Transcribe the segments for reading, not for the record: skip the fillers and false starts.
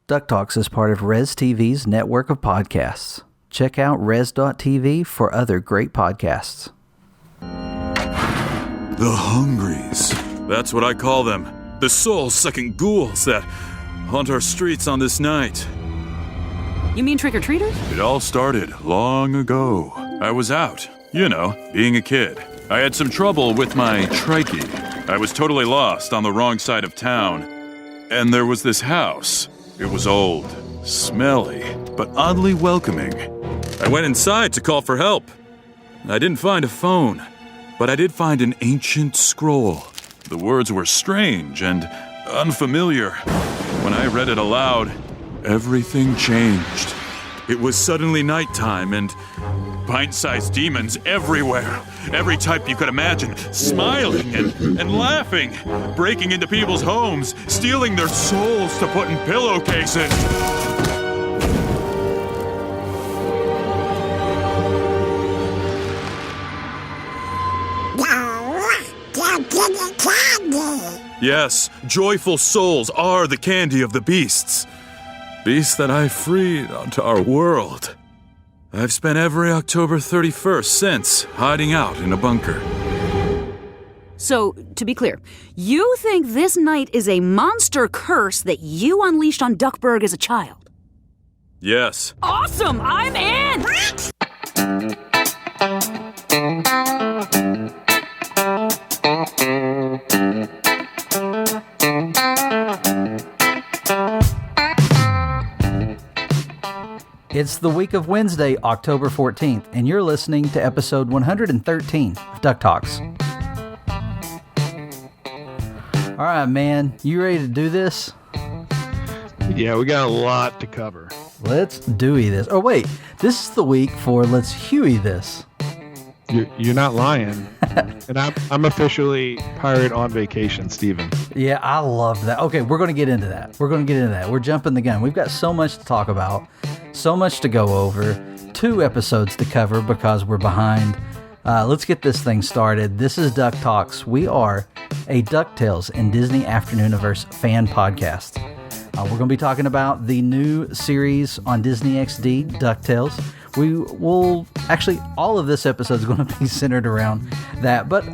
DuckTalks is part of Res TV's network of podcasts. Check out res.tv for other great podcasts. The Hungries. That's what I call them. The soul-sucking ghouls that haunt our streets on this night. You mean trick-or-treaters? It all started long ago. I was out, being a kid. I had some trouble with my trachea. I was totally lost on the wrong side of town. And there was this house. It was old, smelly, but oddly welcoming. I went inside to call for help. I didn't find a phone, but I did find an ancient scroll. The words were strange and unfamiliar. When I read it aloud, everything changed. It was suddenly nighttime and pint-sized demons everywhere. Every type you could imagine, smiling and laughing, breaking into people's homes, stealing their souls to put in pillowcases. Yes, joyful souls are the candy of the beasts. Beasts that I freed onto our world. I've spent every October 31st since hiding out in a bunker. So, to be clear, you think this night is a monster curse that you unleashed on Duckburg as a child? Yes. Awesome! I'm in! It's the week of Wednesday, October 14th, and you're listening to episode 113 of DuckTalks. All right, man, you ready to do this? Yeah, we got a lot to cover. Let's Dewey this. Oh, wait, this is the week for Let's Huey this. You're not lying. And I'm officially pirate on vacation, Steven. Yeah, I love that. Okay, we're going to get into that. We're jumping the gun. We've got so much to talk about, so much to go over, 2 episodes to cover because we're behind. Let's get this thing started. This is DuckTalks. We are a DuckTales and Disney Afternooniverse fan podcast. We're going to be talking about the new series on Disney XD, DuckTales. We will actually, all of this episode is going to be centered around that, but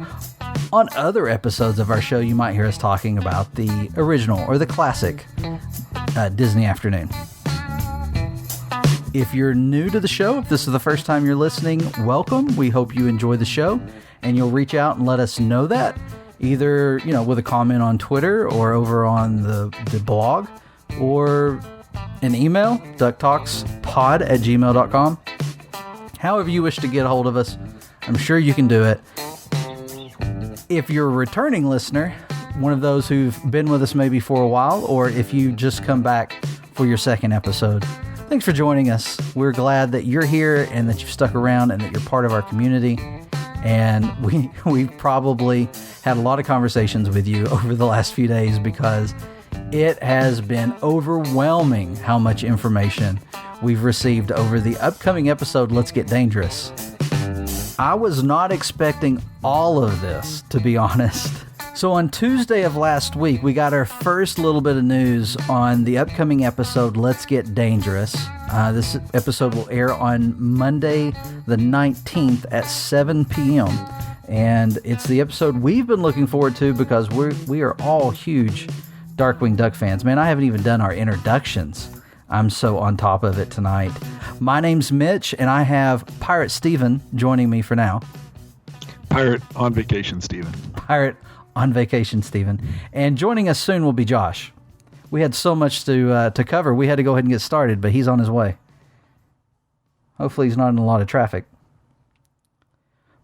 on other episodes of our show, you might hear us talking about the original or the classic Disney Afternoon. If you're new to the show, if this is the first time you're listening, welcome. We hope you enjoy the show, and you'll reach out and let us know that, either with a comment on Twitter or over on the blog, or an email, ducktalkspod@gmail.com. However you wish to get a hold of us, I'm sure you can do it. If you're a returning listener, one of those who've been with us maybe for a while, or if you just come back for your second episode, thanks for joining us. We're glad that you're here and that you've stuck around and that you're part of our community. And we've probably had a lot of conversations with you over the last few days because it has been overwhelming how much information we've received over the upcoming episode, Let's Get Dangerous. I was not expecting all of this, to be honest. So on Tuesday of last week, we got our first little bit of news on the upcoming episode, Let's Get Dangerous. This episode will air on Monday the 19th at 7 p.m. And it's the episode we've been looking forward to because we are all huge Darkwing Duck fans. Man, I haven't even done our introductions. I'm so on top of it tonight. My name's Mitch, and I have Pirate Steven joining me for now. Pirate on vacation, Steven. Pirate on vacation, Steven. And joining us soon will be Josh. We had so much to cover, we had to go ahead and get started, but he's on his way. Hopefully he's not in a lot of traffic.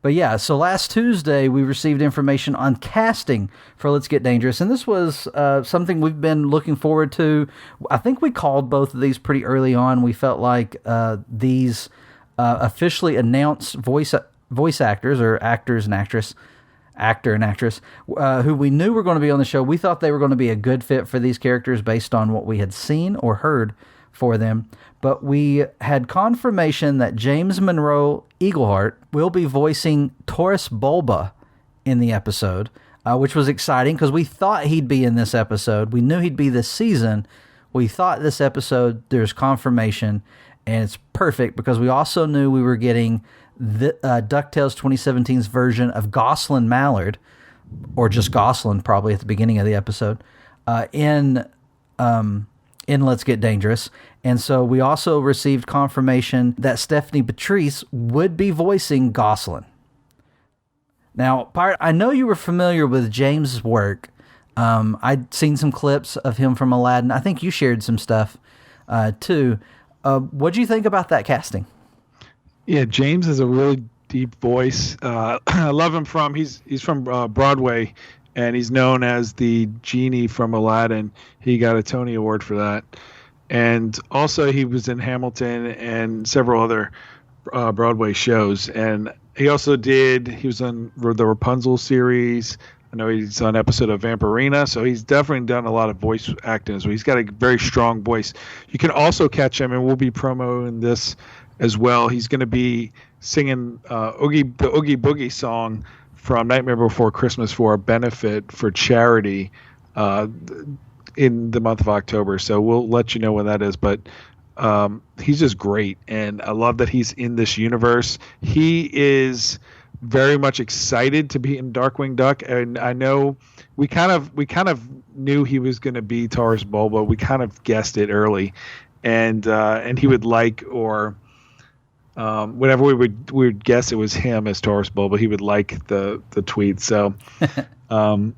But yeah, so last Tuesday we received information on casting for Let's Get Dangerous, and this was something we've been looking forward to. I think we called both of these pretty early on. We felt like these officially announced voice actors or actor and actress, who we knew were going to be on the show. We thought they were going to be a good fit for these characters based on what we had seen or heard for them. But we had confirmation that James Monroe Eagleheart will be voicing Taurus Bulba in the episode, which was exciting because we thought he'd be in this episode. We knew he'd be this season. we thought this episode, there's confirmation, and it's perfect because we also knew we were getting the DuckTales 2017's version of Gosling Mallard, or just Gosling probably at the beginning of the episode, in Let's Get Dangerous. And so we also received confirmation that Stephanie Beatrice would be voicing Gosling. Now, Pirate, I know you were familiar with James' work. I'd seen some clips of him from Aladdin. I think you shared some stuff too. What'd you think about that casting? Yeah, James has a really deep voice. I love him he's from Broadway, and he's known as the genie from Aladdin. He got a Tony Award for that. And also he was in Hamilton and several other Broadway shows. And he was on the Rapunzel series. I know he's on an episode of Vampirina, so he's definitely done a lot of voice acting as well. He's got a very strong voice. You can also catch him, and we'll be promoting this as well. He's going to be singing the Oogie Boogie song from Nightmare Before Christmas for a benefit for charity in the month of October. So we'll let you know when that is. But he's just great, and I love that he's in this universe. He is very much excited to be in Darkwing Duck, and I know we kind of knew he was going to be Taurus Bulba. We kind of guessed it early, and he would whenever we would guess it was him as Taurus Bulba, he would like the tweet. So, and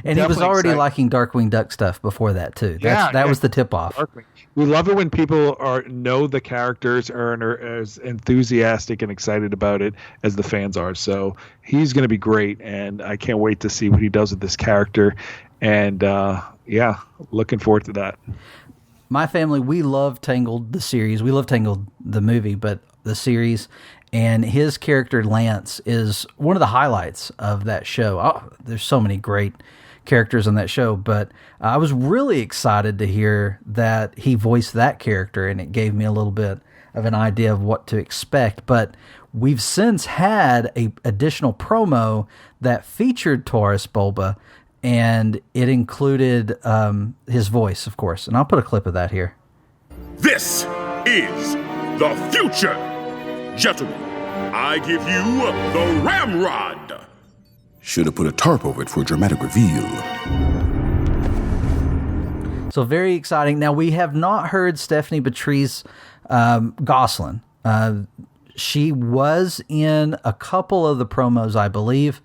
he was already liking Darkwing Duck stuff before that too. That was the tip off. Darkwing. We love it when people know the characters are as enthusiastic and excited about it as the fans are. So he's going to be great, and I can't wait to see what he does with this character. And looking forward to that. My family, we love Tangled, the series. We love Tangled, the movie, but the series. And his character, Lance, is one of the highlights of that show. Oh, there's so many great characters on that show, but I was really excited to hear that he voiced that character, and it gave me a little bit of an idea of what to expect. But we've since had a additional promo that featured Taurus Bulba, and it included his voice, of course. And I'll put a clip of that here. This is the future. Gentlemen, I give you the Ramrod. Should have put a tarp over it for a dramatic reveal. So very exciting. Now, we have not heard Stephanie Beatrice Gosling. She was in a couple of the promos, I believe,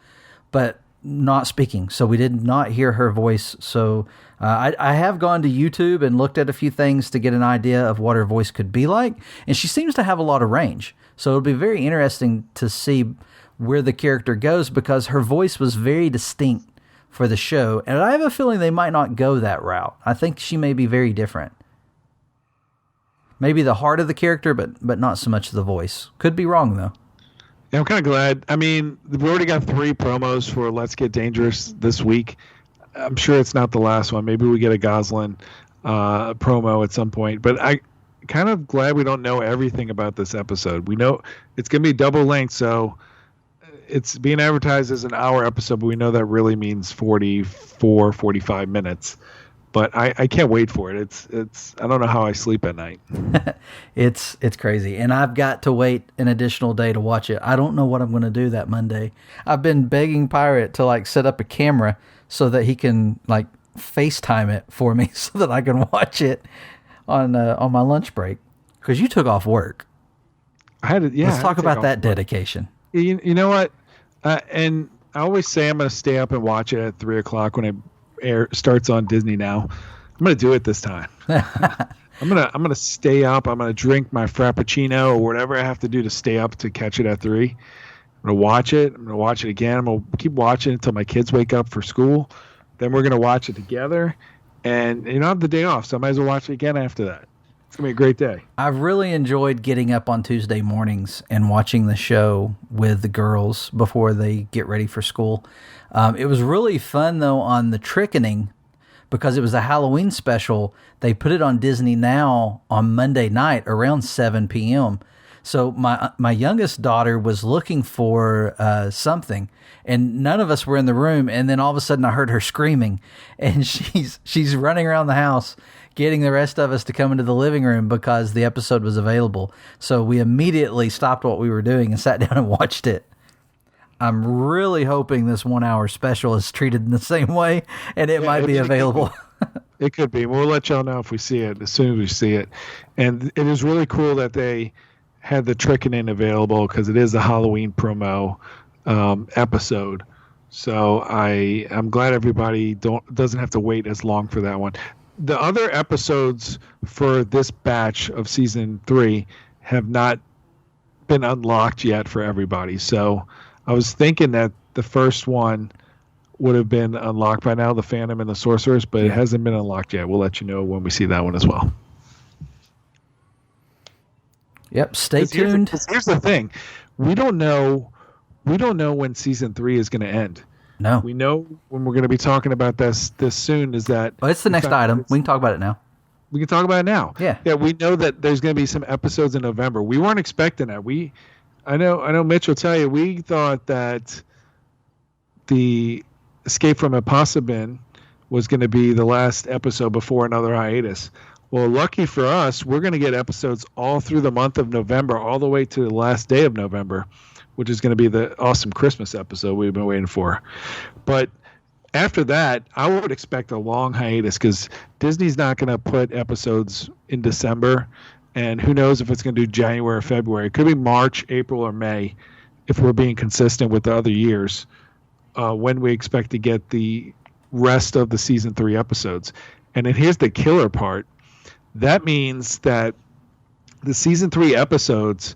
but not speaking. So we did not hear her voice. So I have gone to YouTube and looked at a few things to get an idea of what her voice could be like. And she seems to have a lot of range. So it'll be very interesting to see where the character goes, because her voice was very distinct for the show. And I have a feeling they might not go that route. I think she may be very different. Maybe the heart of the character, but not so much the voice. Could be wrong, though. Yeah, I'm kind of glad. I mean, we already got 3 promos for Let's Get Dangerous this week. I'm sure it's not the last one. Maybe we get a Gosling promo at some point. But I kind of glad we don't know everything about this episode. We know it's going to be double length, so it's being advertised as an hour episode, but we know that really means 45 minutes. But I can't wait for it. It's I don't know how I sleep at night. It's crazy. And I've got to wait an additional day to watch it. I don't know what I'm going to do that Monday. I've been begging Pirate to set up a camera so that he can FaceTime it for me so that I can watch it on my lunch break. Because you took off work. Let's talk about that dedication. You know what? And I always say I'm going to stay up and watch it at 3:00 when it starts on Disney Now. I'm going to do it this time. I'm going to stay up. I'm going to drink my Frappuccino or whatever I have to do to stay up to catch it at 3. I'm going to watch it. I'm going to watch it again. I'm going to keep watching until my kids wake up for school. Then we're going to watch it together. And I have the day off, so I might as well watch it again after that. It's going to be a great day. I've really enjoyed getting up on Tuesday mornings and watching the show with the girls before they get ready for school. It was really fun, though, on the Trickening, because it was a Halloween special. They put it on Disney Now on Monday night around 7 p.m. So my youngest daughter was looking for something, and none of us were in the room. And then all of a sudden, I heard her screaming, and she's running around the house, getting the rest of us to come into the living room because the episode was available. So we immediately stopped what we were doing and sat down and watched it. I'm really hoping this 1 hour special is treated in the same way, and it might be available. It could be. We'll let y'all know if we see it as soon as we see it. And it is really cool that they had the Trickening available because it is a Halloween promo episode. So I'm glad everybody doesn't have to wait as long for that one. The other episodes for this batch of season 3 have not been unlocked yet for everybody. So I was thinking that the first one would have been unlocked by now, the Phantom and the Sorceress, but it hasn't been unlocked yet. We'll let you know when we see that one as well. Yep, stay tuned. Here's the thing. We don't know when season 3 is going to end. No. We know when we're going to be talking about this soon is that... Oh, it's the next item. We can talk about it now. We can talk about it now. Yeah. Yeah, we know that there's going to be some episodes in November. We weren't expecting that. I know Mitch will tell you, we thought that the Escape from Impossible was going to be the last episode before another hiatus. Well, lucky for us, we're going to get episodes all through the month of November, all the way to the last day of November, which is going to be the awesome Christmas episode we've been waiting for. But after that, I would expect a long hiatus because Disney's not going to put episodes in December. And who knows if it's going to do January or February. It could be March, April, or May if we're being consistent with the other years when we expect to get the rest of the season 3 episodes. And then here's the killer part. That means that the season 3 episodes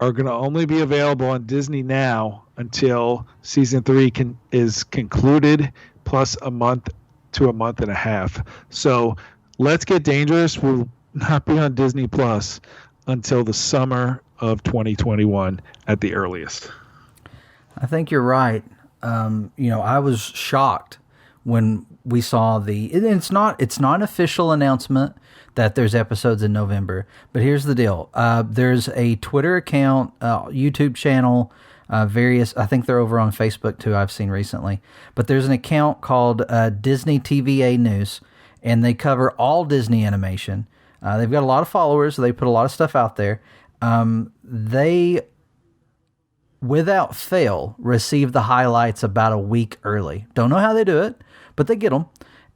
are going to only be available on Disney Now until season 3 is concluded, plus a month to a month and a half. So Let's Get Dangerous will not be on Disney Plus until the summer of 2021 at the earliest. I think you're right. I was shocked when we saw it's not an official announcement that there's episodes in November, but here's the deal. There's a Twitter account, YouTube channel, various, I think they're over on Facebook too, I've seen recently, but there's an account called Disney TVA News, and they cover all Disney animation. They've got a lot of followers, so they put a lot of stuff out there. They, without fail, receive the highlights about a week early. Don't know how they do it, but they get them.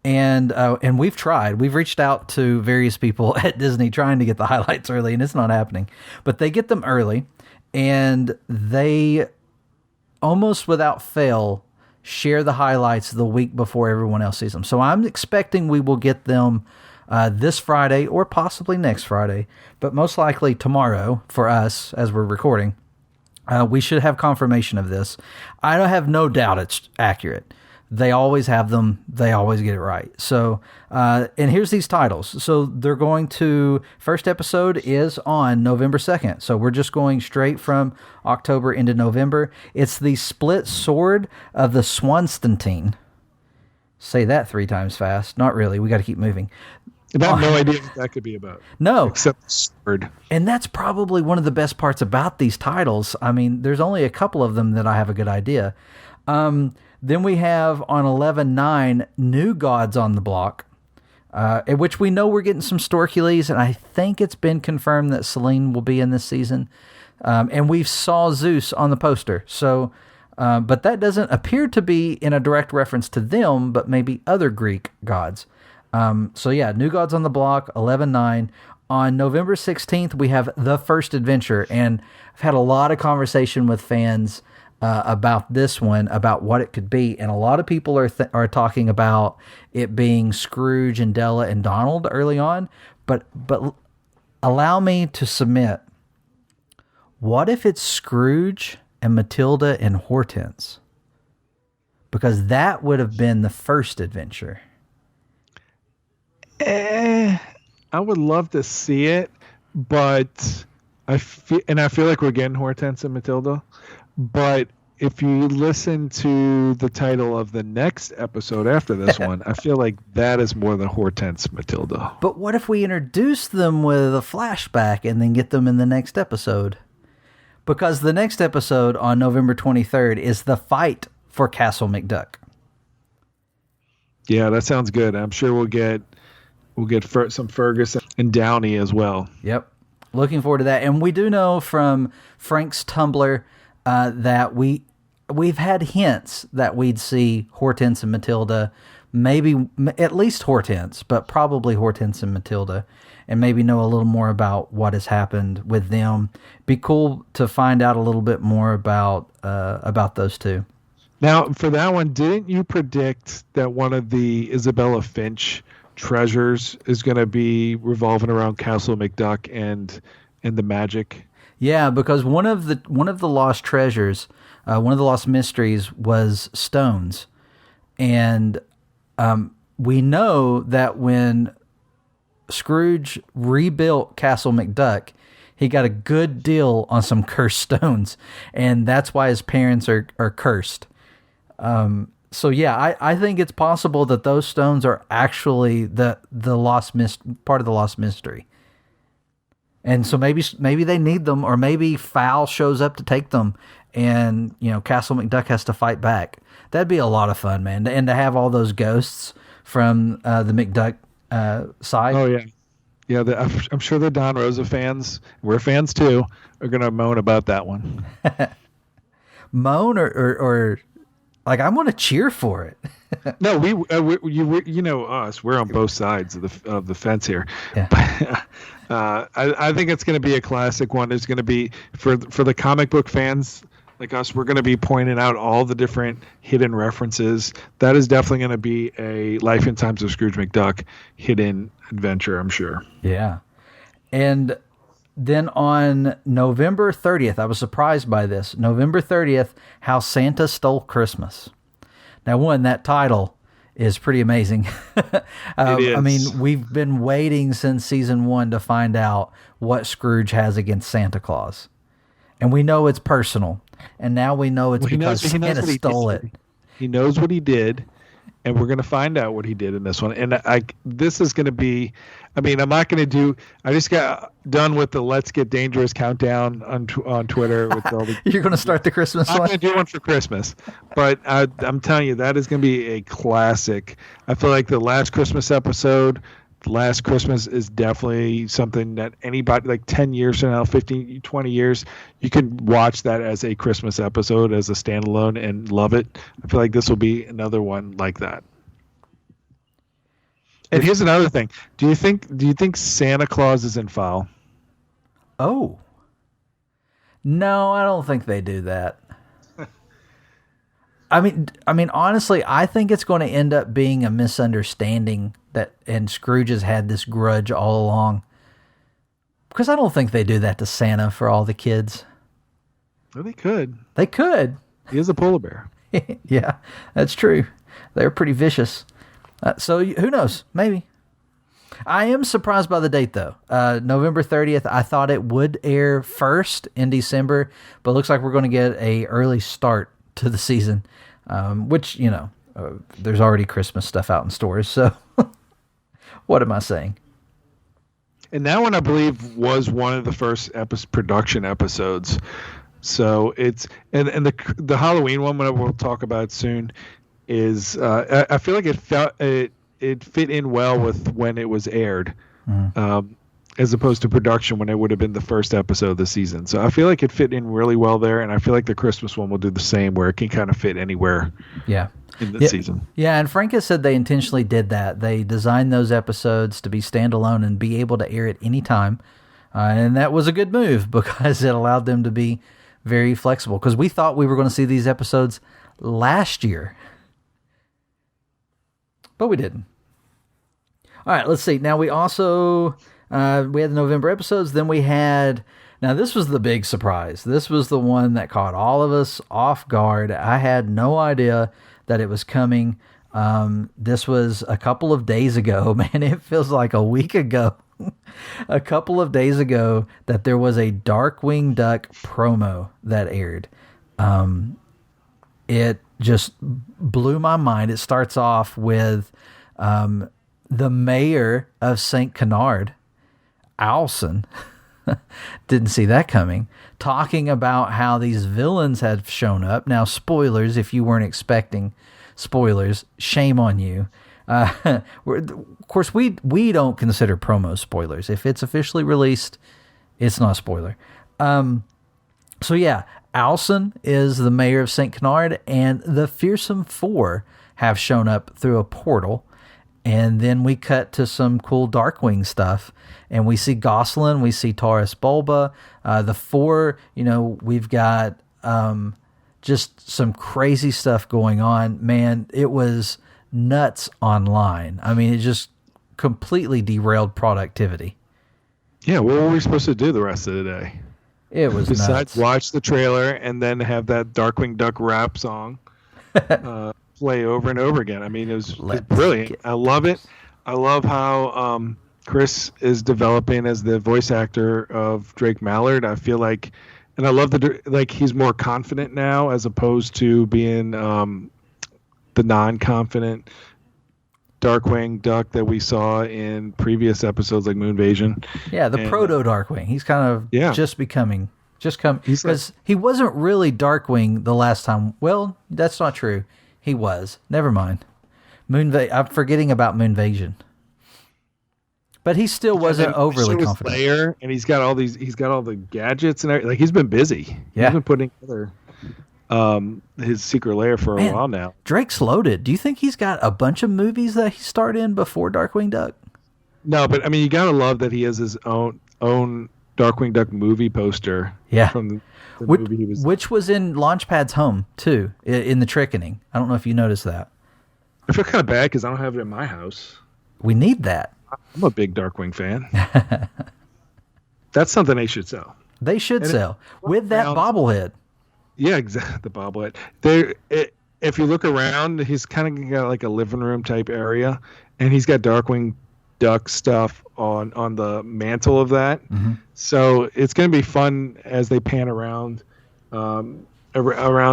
And we've tried. We've reached out to various people at Disney trying to get the highlights early, and it's not happening. But they get them early, and they almost without fail share the highlights the week before everyone else sees them. So I'm expecting we will get them this Friday or possibly next Friday, but most likely tomorrow for us as we're recording. We should have confirmation of this. I have no doubt it's accurate. They always have them. They always get it right. So, and here's these titles. So they're going to, first episode is on November 2nd. So we're just going straight from October into November. It's the Split Sword of the Swanstantine. Say that 3 times fast. Not really. We got to keep moving. I have no idea what that could be about. No. Except the sword. And that's probably one of the best parts about these titles. I mean, there's only a couple of them that I have a good idea. Then we have on 11/9 New Gods on the Block, in which we know we're getting some Storkules, and I think it's been confirmed that Selene will be in this season. And we saw Zeus on the poster. So, but that doesn't appear to be in a direct reference to them, but maybe other Greek gods. So yeah, New Gods on the Block, 11/9. On November 16th, we have The First Adventure, and I've had a lot of conversation with fans about this one, about what it could be, and a lot of people are talking about it being Scrooge and Della and Donald early on, but allow me to submit, what if it's Scrooge and Matilda and Hortense? Because that would have been the first adventure. I would love to see it, but I feel like we're getting Hortense and Matilda. But if you listen to the title of the next episode after this one, I feel like that is more than Hortense Matilda. But what if we introduce them with a flashback and then get them in the next episode? Because the next episode on November 23rd is the fight for Castle Mcduck. Yeah, that sounds good. I'm sure we'll get some Ferguson and Downey as well. Yep. Looking forward to that. And we do know from Frank's Tumblr that we've had hints that we'd see Hortense and Matilda, maybe at least Hortense, but probably Hortense and Matilda, and maybe know a little more about what has happened with them. Be cool to find out a little bit more about those two. Now, for that one, didn't you predict that one of the Isabella Finch treasures is going to be revolving around Castle Mcduck and the magic? Yeah, because one of the lost treasures, one of the lost mysteries was stones, and we know that when Scrooge rebuilt Castle Mcduck, he got a good deal on some cursed stones, and that's why his parents are cursed. So yeah, I think it's possible that those stones are actually the lost part of the lost mystery. And so maybe they need them, or maybe Fowl shows up to take them, and Castle Mcduck has to fight back. That'd be a lot of fun, man. And to have all those ghosts from the Mcduck side. Oh yeah. I'm sure the Don Rosa fans, we're fans too, are gonna moan about that one. Moan or like I'm gonna cheer for it. No, we you know us. We're on both sides of the fence here. Yeah. But, I think it's going to be a classic one. There's going to be for the comic book fans like us. We're going to be pointing out all the different hidden references. That is definitely going to be a Life and Times of Scrooge McDuck hidden adventure, I'm sure. Yeah, and then on November 30th, I was surprised by this. November 30th, How Santa Stole Christmas. Now, that title is pretty amazing. It is. I mean, we've been waiting since season 1 to find out what Scrooge has against Santa Claus. And we know it's personal. And now we know it's because Santa stole it. He knows what he did. And we're going to find out what he did in this one. And this is going to be, I'm not going to do, I just got done with the Let's Get Dangerous countdown on Twitter. With all the, You're going to start the Christmas one? I'm going to do one for Christmas. But I'm telling you, that is going to be a classic. I feel like the last Christmas episode, Last Christmas is definitely something that anybody, like 10 years from now, 15, 20 years, you can watch that as a Christmas episode, as a standalone, and love it. I feel like this will be another one like that. And here's another thing. Do you think Santa Claus is in Fowl? Oh. No, I don't think they do that. I mean, honestly, I think it's going to end up being a misunderstanding and Scrooge has had this grudge all along. Because I don't think they do that to Santa for all the kids. Well, they could. They could. He is a polar bear. Yeah, that's true. They're pretty vicious. So who knows? Maybe. I am surprised by the date, though. November 30th, I thought it would air first in December, but it looks like we're going to get a early start to the season, which, there's already Christmas stuff out in stores, so what am I saying? And that one, I believe, was one of the first production episodes. So it's and the Halloween one, we'll talk about soon, is I feel like it fit in well with when it was aired, as opposed to production when it would have been the first episode of the season. So I feel like it fit in really well there, and I feel like the Christmas one will do the same, where it can kind of fit anywhere. Yeah. In the season. Yeah, and Frank has said they intentionally did that. They designed those episodes to be standalone and be able to air at any time. And that was a good move because it allowed them to be very flexible. Because we thought we were going to see these episodes last year. But we didn't. All right, let's see. Now we also, we had the November episodes. Then we had, now this was the big surprise. This was the one that caught all of us off guard. I had no idea that it was coming. This was a couple of days ago, man. It feels like a week ago. A couple of days ago that there was a Darkwing Duck promo that aired. it just blew my mind. It starts off with the mayor of St. Canard, Alson, didn't see that coming, talking about how these villains have shown up. Now, spoilers, if you weren't expecting spoilers, shame on you. Of course, we don't consider promo spoilers. If it's officially released, it's not a spoiler. So yeah, Alson is the mayor of St. Canard, and the Fearsome Four have shown up through a portal. And then we cut to some cool Darkwing stuff, and we see Gosselin, we see Taurus Bulba, the four, we've got just some crazy stuff going on. Man, it was nuts online. I mean, it just completely derailed productivity. Yeah, what were we supposed to do the rest of the day? It was besides nuts. Watch the trailer and then have that Darkwing Duck rap song play over and over again. I mean, it's brilliant. I love it. I love how Chris is developing as the voice actor of Drake Mallard. I feel like, and I love he's more confident now as opposed to being the non-confident Darkwing Duck that we saw in previous episodes like Moonvasion. Yeah, the proto Darkwing. He's kind of just becoming, because he wasn't really Darkwing the last time. Well, that's not true. He was. Never mind. I'm forgetting about Moonvasion. But he still wasn't overly confident. Layer, and he's got all the gadgets and everything. Like, he's been busy. Yeah. He's been putting together his secret lair for a while now. Drake's loaded. Do you think he's got a bunch of movies that he starred in before Darkwing Duck? No, but I mean, you gotta love that he has his own Darkwing Duck movie poster. Yeah, from the movie he was, which was in Launchpad's home too, in the Trickening. I don't know if you noticed that. I feel kind of bad because I don't have it in my house. We need that. I'm a big Darkwing fan. That's something they should sell. They should sell with that bobblehead. Yeah, exactly. The bobblehead. If you look around, he's kind of got like a living room type area, and he's got Darkwing Duck stuff on the mantle of that. Mm-hmm. So it's going to be fun as they pan around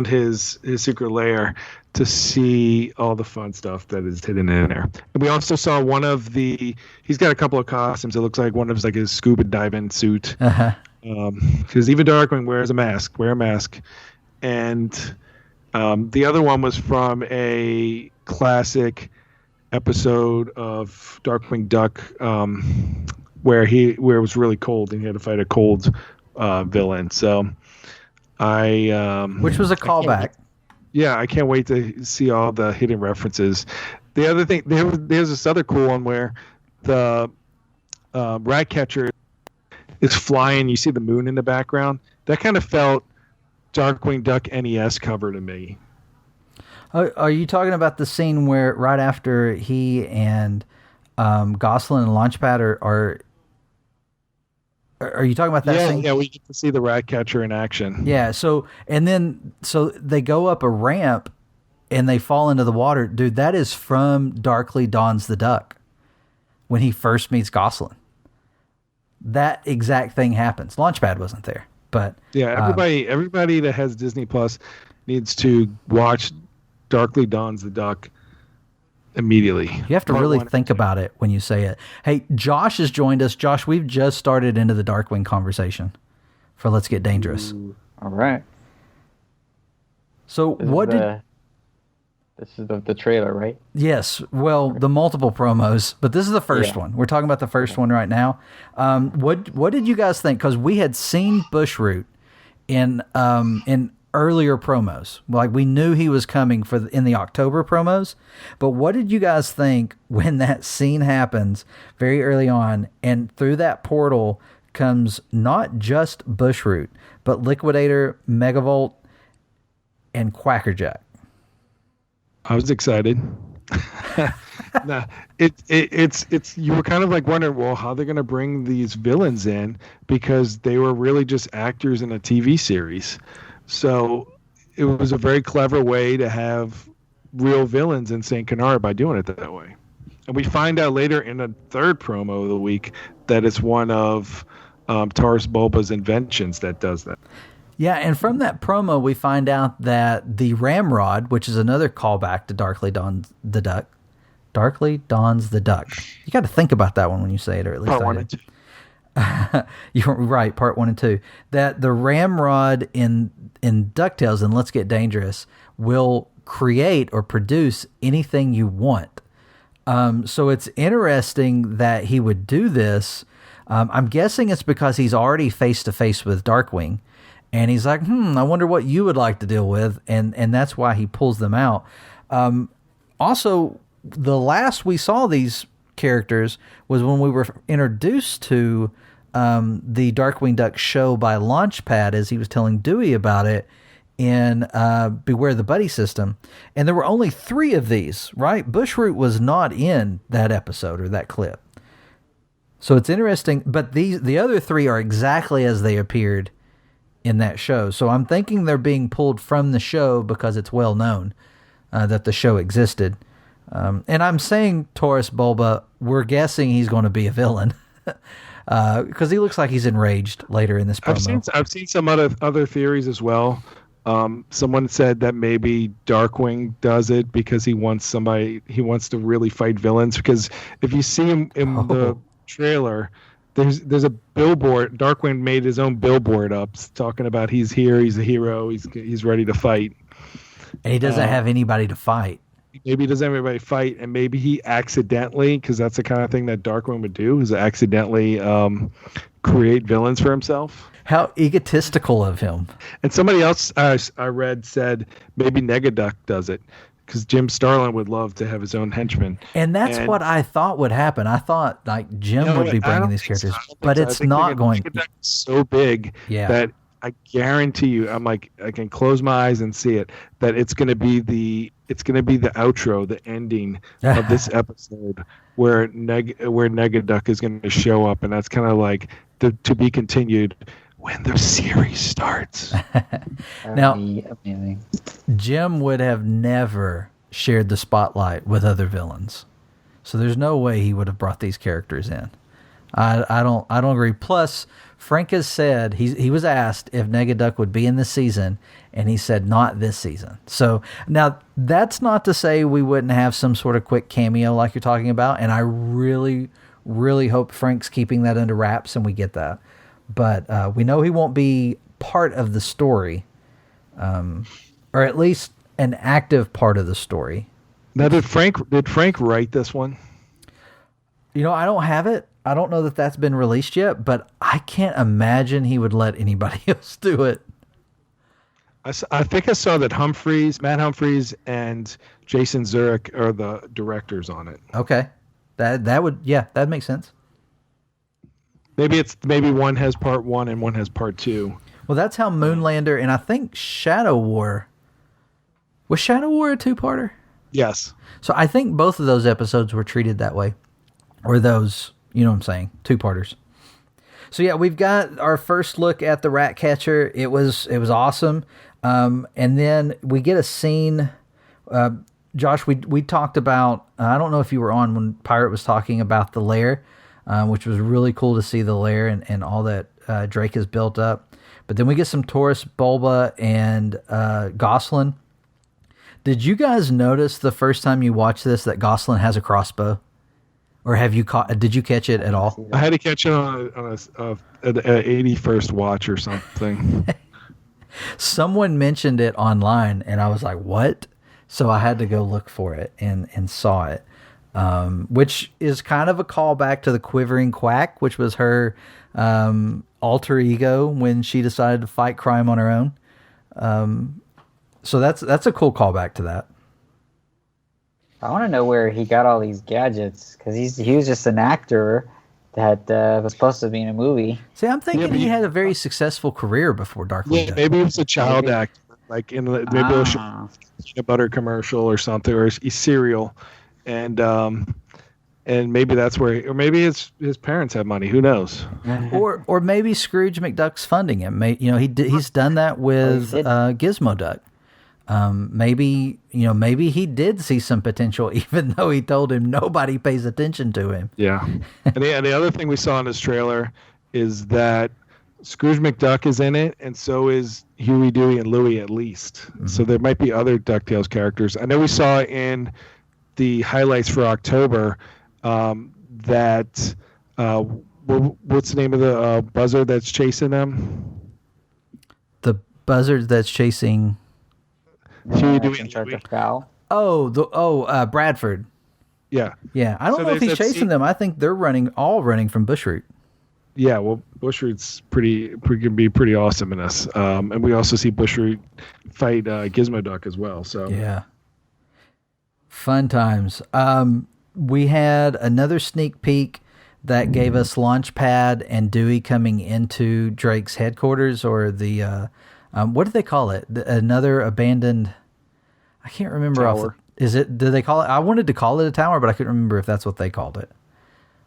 his secret lair to see all the fun stuff that is hidden in there. And we also saw he's got a couple of costumes. It looks like one of his scuba diving suit. Uh-huh. Because even Darkwing wears a mask. Wear a mask. And the other one was from a classic episode of Darkwing Duck, where it was really cold and he had to fight a cold villain. So which was a callback. Yeah, I can't wait to see all the hidden references. The other thing, there's this other cool one where the rat catcher is flying. You see the moon in the background. That kind of felt Darkwing Duck NES cover to me. Are you talking about the scene where right after he and Gosselin and Launchpad are you talking about that scene? Yeah, we get to see the rat catcher in action. Yeah, so they go up a ramp and they fall into the water. Dude, that is from Darkly Dawns the Duck when he first meets Gosselin. That exact thing happens. Launchpad wasn't there, but yeah, everybody that has Disney Plus needs to watch Darkly Dawns the Duck immediately. You have to really think about it when you say it. Hey, Josh has joined us. Josh, we've just started into the Darkwing conversation for Let's Get Dangerous. Ooh, all right. So this is the trailer, right? Yes. Well, the multiple promos, but this is the first one. We're talking about the first one right now. What did you guys think? Because we had seen Bushroot in earlier promos. Like, we knew he was coming in the October promos, but what did you guys think when that scene happens very early on and through that portal comes not just Bushroot, but Liquidator, Megavolt, and Quackerjack? I was excited. Nah, it's you were kind of like wondering, well, how they're going to bring these villains in, because they were really just actors in a TV series. So it was a very clever way to have real villains in St. Canard by doing it that way. And we find out later in the third promo of the week that it's one of Taurus Bulba's inventions that does that. Yeah, and from that promo, we find out that the Ramrod, which is another callback to Darkly Dawns the Duck. Darkly Dawns the Duck. You got to think about that one when you say it, or at least Part I 1 did. and 2. You're right, part 1 and 2. That the Ramrod in DuckTales and Let's Get Dangerous will create or produce anything you want. So it's interesting that he would do this. I'm guessing it's because he's already face-to-face with Darkwing. And he's like, I wonder what you would like to deal with. And that's why he pulls them out. Also, the last we saw these characters was when we were introduced to the Darkwing Duck show by Launchpad, as he was telling Dewey about it in Beware the Buddy System. And there were only 3 of these, right? Bushroot was not in that episode or that clip. So it's interesting. But the other 3 are exactly as they appeared in that show. So I'm thinking they're being pulled from the show because it's well known that the show existed. And I'm saying Taurus Bulba, we're guessing he's going to be a villain because he looks like he's enraged later in this promo. I've seen some other theories as well. Someone said that maybe Darkwing does it because he wants to really fight villains. Because if you see him in the trailer, there's a billboard. Darkwing made his own billboard up talking about he's here, he's a hero, he's ready to fight. And he doesn't have anybody to fight. Maybe he doesn't have anybody to fight, and maybe he accidentally, because that's the kind of thing that Darkwing would do, is accidentally create villains for himself. How egotistical of him. And somebody else I read said maybe Mcduck does it, because Jim Starlin would love to have his own henchmen. And that's what I thought would happen. I thought like Jim would be bringing these characters, but it's not going. Mcduck is so big that I guarantee you, I can close my eyes and see it, that it's going to be the outro, the ending of this episode, where Mcduck is going to show up, and that's kind of like to be continued when the series starts. Now, Jim would have never shared the spotlight with other villains, so there's no way he would have brought these characters in. I don't agree. Plus, Frank has said he was asked if Mcduck would be in this season, and he said not this season. So now that's not to say we wouldn't have some sort of quick cameo like you're talking about, and I really, really hope Frank's keeping that under wraps and we get that. But we know he won't be part of the story, or at least an active part of the story. Now, did Frank write this one? You know, I don't have it. I don't know that that's been released yet, but I can't imagine he would let anybody else do it. I think I saw that Matt Humphreys and Jason Zurich are the directors on it. Okay. That makes sense. Maybe one has part 1 and one has part 2. Well, that's how Moonlander and I think Shadow War. Was Shadow War a 2-parter? Yes. So I think both of those episodes were treated that way. Or those, you know what I'm saying, 2-parters. So yeah, we've got our first look at the Ratcatcher. It was awesome. And then we get a scene. Josh, we talked about, I don't know if you were on when Pirate was talking about the lair, which was really cool to see the lair and all that Drake has built up. But then we get some Taurus Bulba and Gosling. Did you guys notice the first time you watched this that Gosling has a crossbow? Or did you catch it at all? I had to catch it on an 81st watch or something. Someone mentioned it online, and I was like, what? So I had to go look for it and saw it, which is kind of a callback to the Quivering Quack, which was her alter ego when she decided to fight crime on her own. So that's a cool callback to that. I want to know where he got all these gadgets, because he was just an actor that was supposed to be in a movie. See, I'm thinking he had a very successful career before Darkwing. Yeah, maybe he was a child actor, like in maybe a peanut butter commercial or something, or a cereal, and maybe that's where, or maybe his parents have money. Who knows? Or maybe Scrooge McDuck's funding him. He's done that with Gizmo Duck. Maybe he did see some potential, even though he told him nobody pays attention to him. Yeah. And the other thing we saw in this trailer is that Scrooge McDuck is in it, and so is Huey, Dewey, and Louie at least. Mm-hmm. So there might be other DuckTales characters. I know we saw in the highlights for October that what's the name of the buzzard that's chasing them? The buzzard that's chasing Huey, Dewey, in and charge Louie. of Prowl. Bradford. Yeah. I don't know if he's chasing them. I think they're all running from Bushroot. Yeah, well, Bushroot's can be pretty awesome in this. And we also see Bushroot fight Gizmo Duck as well. So yeah, fun times. We had another sneak peek that gave us Launchpad and Dewey coming into Drake's headquarters, or the what do they call it? Another abandoned. I can't remember. Tower. Did they call it? I wanted to call it a tower, but I couldn't remember if that's what they called it.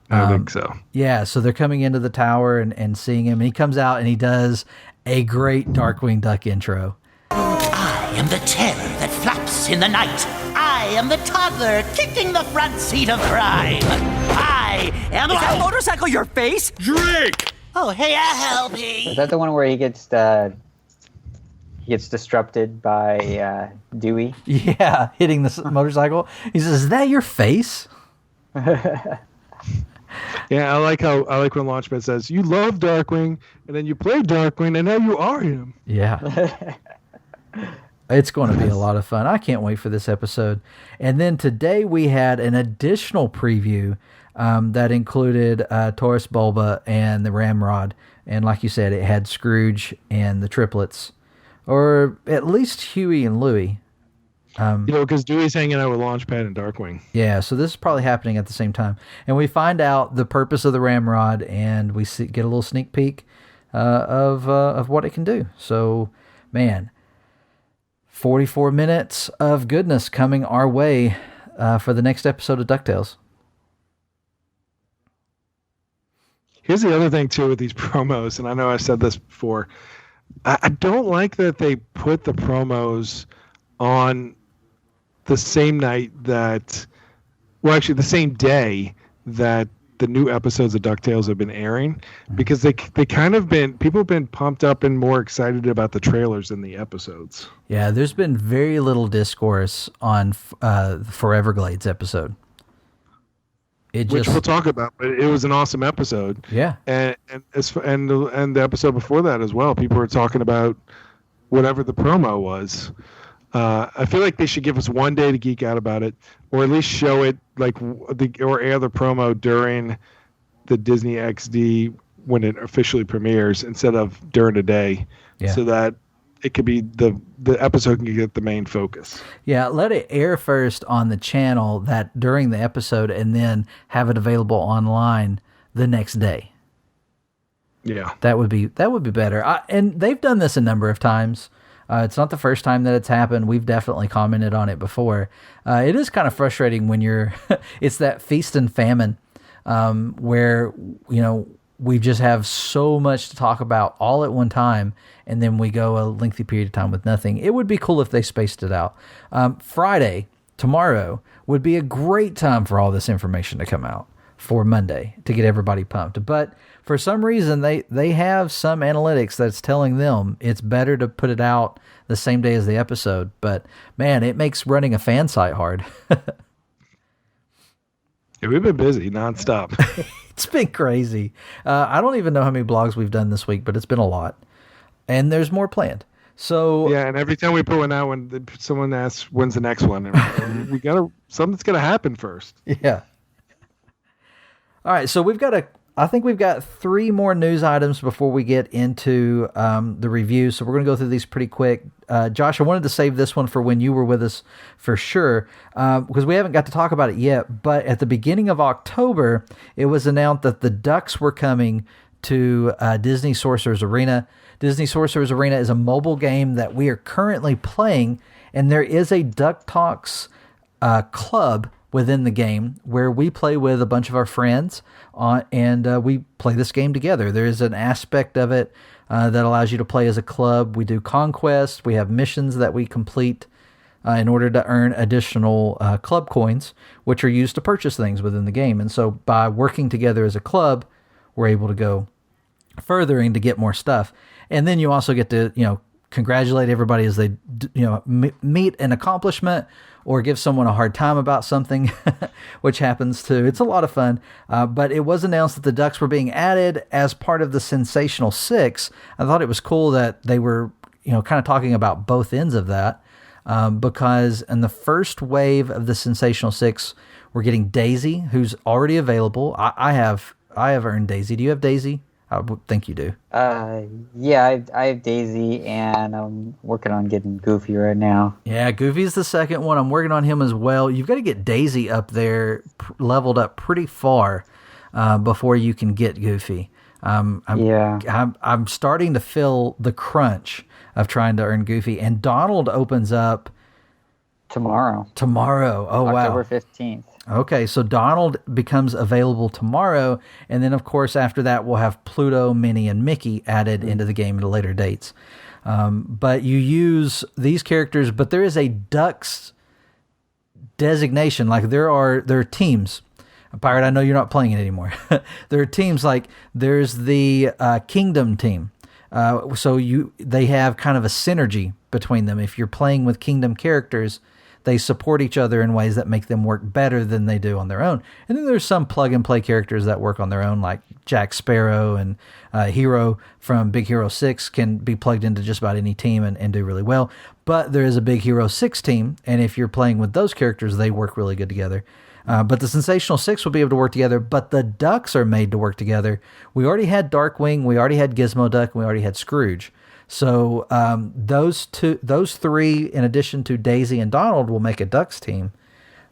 I think so. Yeah, so they're coming into the tower and seeing him. And he comes out and he does a great Darkwing Duck intro. I am the terror that flaps in the night. I am the toddler kicking the front seat of crime. I am... Is that motorcycle your face? Drake! Oh, hey, I'll help you. Is that the one where he gets disrupted by Dewey? Yeah, hitting the motorcycle. He says, "Is that your face?" Yeah, I like when Launchpad says, "You love Darkwing, and then you play Darkwing, and now you are him." Yeah. It's going to be a lot of fun. I can't wait for this episode. And then today we had an additional preview that included Taurus Bulba and the Ramrod. And like you said, it had Scrooge and the triplets, or at least Huey and Louie. Because Dewey's hanging out with Launchpad and Darkwing. Yeah, so this is probably happening at the same time. And we find out the purpose of the Ramrod, and we get a little sneak peek of what it can do. So, man, 44 minutes of goodness coming our way for the next episode of DuckTales. Here's the other thing, too, with these promos, and I know I've said this before. I don't like that they put the promos on the same night the same day that the new episodes of DuckTales have been airing, because they kind of people have been pumped up and more excited about the trailers than the episodes. Yeah, there's been very little discourse on the Foreverglades episode. Which we'll talk about, but it was an awesome episode. Yeah, and the episode before that as well. People were talking about whatever the promo was. I feel like they should give us one day to geek out about it, or at least show it or air the promo during the Disney XD when it officially premieres instead of during the day, so that it could be the episode can get the main focus. Yeah, let it air first on the channel that during the episode, and then have it available online the next day. Yeah, that would be better. And they've done this a number of times. It's not the first time that it's happened. We've definitely commented on it before. It is kind of frustrating when it's that feast and famine, where, we just have so much to talk about all at one time, and then we go a lengthy period of time with nothing. It would be cool if they spaced it out. Friday, tomorrow, would be a great time for all this information to come out for Monday to get everybody pumped. But for some reason, they have some analytics that's telling them it's better to put it out the same day as the episode. But, man, it makes running a fan site hard. Yeah, we've been busy nonstop. It's been crazy. I don't even know how many blogs we've done this week, but it's been a lot. And there's more planned. So yeah, and every time we put one out, when someone asks, when's the next one? Something's got to happen first. Yeah. All right, so I think we've got 3 more news items before we get into the review. So we're going to go through these pretty quick. Josh, I wanted to save this one for when you were with us for sure, because we haven't got to talk about it yet. But at the beginning of October, it was announced that the Ducks were coming to Disney Sorcerer's Arena. Disney Sorcerer's Arena is a mobile game that we are currently playing, and there is a DuckTalks club within the game where we play with a bunch of our friends and we play this game together. There is an aspect of it that allows you to play as a club. We do conquests. We have missions that we complete in order to earn additional club coins, which are used to purchase things within the game. And so by working together as a club, we're able to go furthering to get more stuff. And then you also get to, congratulate everybody as they, meet an accomplishment or give someone a hard time about something, which happens too. It's a lot of fun. But it was announced that the Ducks were being added as part of the Sensational Six. I thought it was cool that they were, kind of talking about both ends of that. Because in the first wave of the Sensational Six, we're getting Daisy, who's already available. I have earned Daisy. Do you have Daisy? I would think you do. Yeah, I have Daisy, and I'm working on getting Goofy right now. Yeah, Goofy's the second one. I'm working on him as well. You've got to get Daisy up there, leveled up pretty far before you can get Goofy. I'm starting to feel the crunch of trying to earn Goofy, and Donald opens up tomorrow. Oh, wow. October 15th. Okay, so Donald becomes available tomorrow, and then, of course, after that, we'll have Pluto, Minnie, and Mickey added into the game at a later dates. But you use these characters, but there is a Ducks designation. Like, there are teams. Pirate, I know you're not playing it anymore. There are teams, like, there's the Kingdom team. So they have kind of a synergy between them. If you're playing with Kingdom characters, they support each other in ways that make them work better than they do on their own. And then there's some plug-and-play characters that work on their own, like Jack Sparrow and Hero from Big Hero 6 can be plugged into just about any team and do really well. But there is a Big Hero 6 team, and if you're playing with those characters, they work really good together. But the Sensational Six will be able to work together, but the Ducks are made to work together. We already had Darkwing, we already had Gizmo Duck, and we already had Scrooge. So those three, in addition to Daisy and Donald, will make a Ducks team.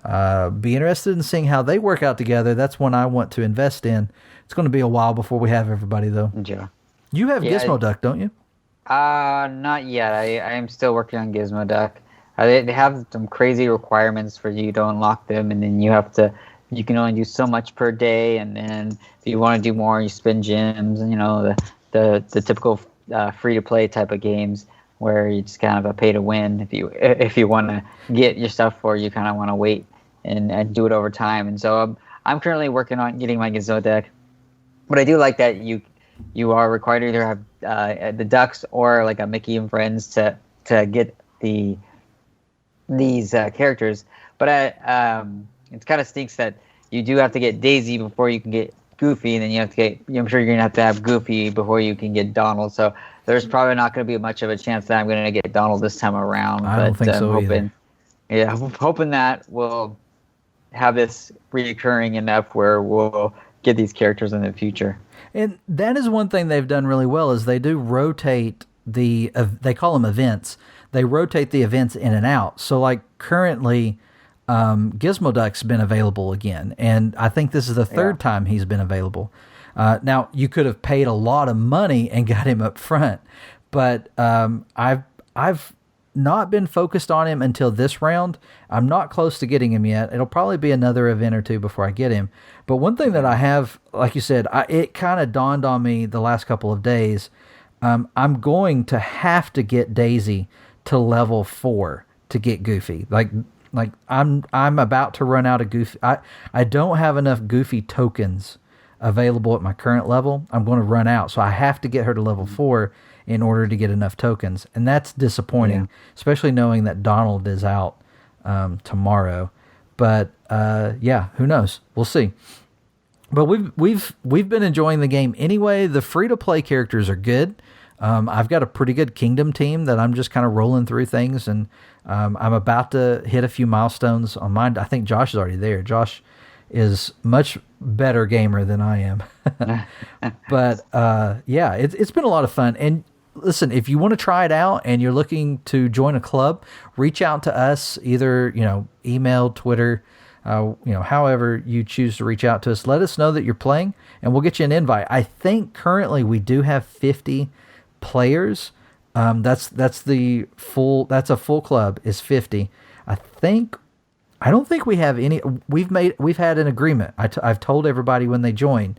Be interested in seeing how they work out together. That's one I want to invest in. It's going to be a while before we have everybody, though. Yeah. You have Gizmo Duck, don't you? Not yet. I am still working on Gizmo Duck. They have some crazy requirements for you to unlock them, and then you can only do so much per day, and then if you want to do more, you spend gems, and the typical free-to-play type of games where you just kind of a pay to win if you want to get your stuff, or you kind of want to wait and do it over time. And so I'm currently working on getting my Gizmo Duck, but I do like that you are required to either have the Ducks or like a Mickey and Friends to get these characters. But it kind of stinks that you do have to get Daisy before you can get Goofy, and then you have to get, I'm sure you're going to have Goofy before you can get Donald. So there's probably not going to be much of a chance that I'm going to get Donald this time around. I don't think so either. Yeah, I'm hoping that we'll have this reoccurring enough where we'll get these characters in the future. And that is one thing they've done really well, is they do rotate they call them events. They rotate the events in and out. So like currently, Gizmo Duck's been available again, and I think this is the third time he's been available. Now you could have paid a lot of money and got him up front, but I've not been focused on him until this round. I'm not close to getting him yet. It'll probably be another event or two before I get him. But one thing that I have, like you said, it kind of dawned on me the last couple of days. I'm going to have to get Daisy to level 4 to get Goofy. Like I'm about to run out of Goofy. I don't have enough Goofy tokens available at my current level. I'm going to run out, so I have to get her to level 4 in order to get enough tokens, and that's disappointing, especially knowing that Donald is out tomorrow. But who knows? We'll see. But we've been enjoying the game anyway. The free to play characters are good. I've got a pretty good Kingdom team that I'm just kind of rolling through things, and I'm about to hit a few milestones on mine. I think Josh is already there. Josh is much better gamer than I am. But it's been a lot of fun. And listen, if you want to try it out and you're looking to join a club, reach out to us, either, email, Twitter, however you choose to reach out to us. Let us know that you're playing, and we'll get you an invite. I think currently we do have 50 players. That's a full club is 50. I don't think we have any. We've had an agreement. I've told everybody when they join,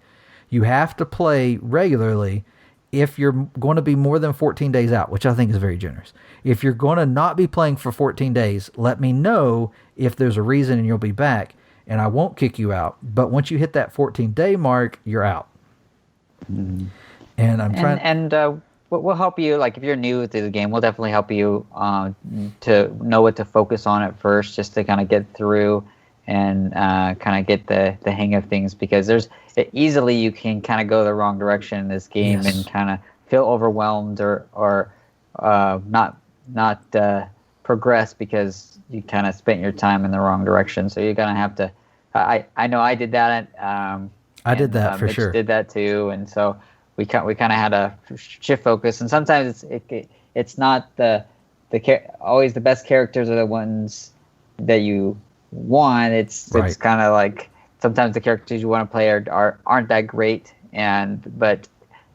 you have to play regularly if you're going to be more than 14 days out, which I think is very generous. If you're going to not be playing for 14 days, let me know if there's a reason and you'll be back, and I won't kick you out. But once you hit that 14-day mark, you're out. And I'm trying. And we'll help you. Like if you're new to the game, we'll definitely help you to know what to focus on at first, just to kind of get through and kind of get the hang of things. Because easily you can kind of go the wrong direction in this game and kind of feel overwhelmed or not progress because you kind of spent your time in the wrong direction. So you're gonna have to. I know I did that. I did that for Mitch sure. Did that too, and so we kind of had to shift focus. And sometimes it's not always the best characters are the ones that you want. It's kind of like sometimes the characters you want to play aren't that great, but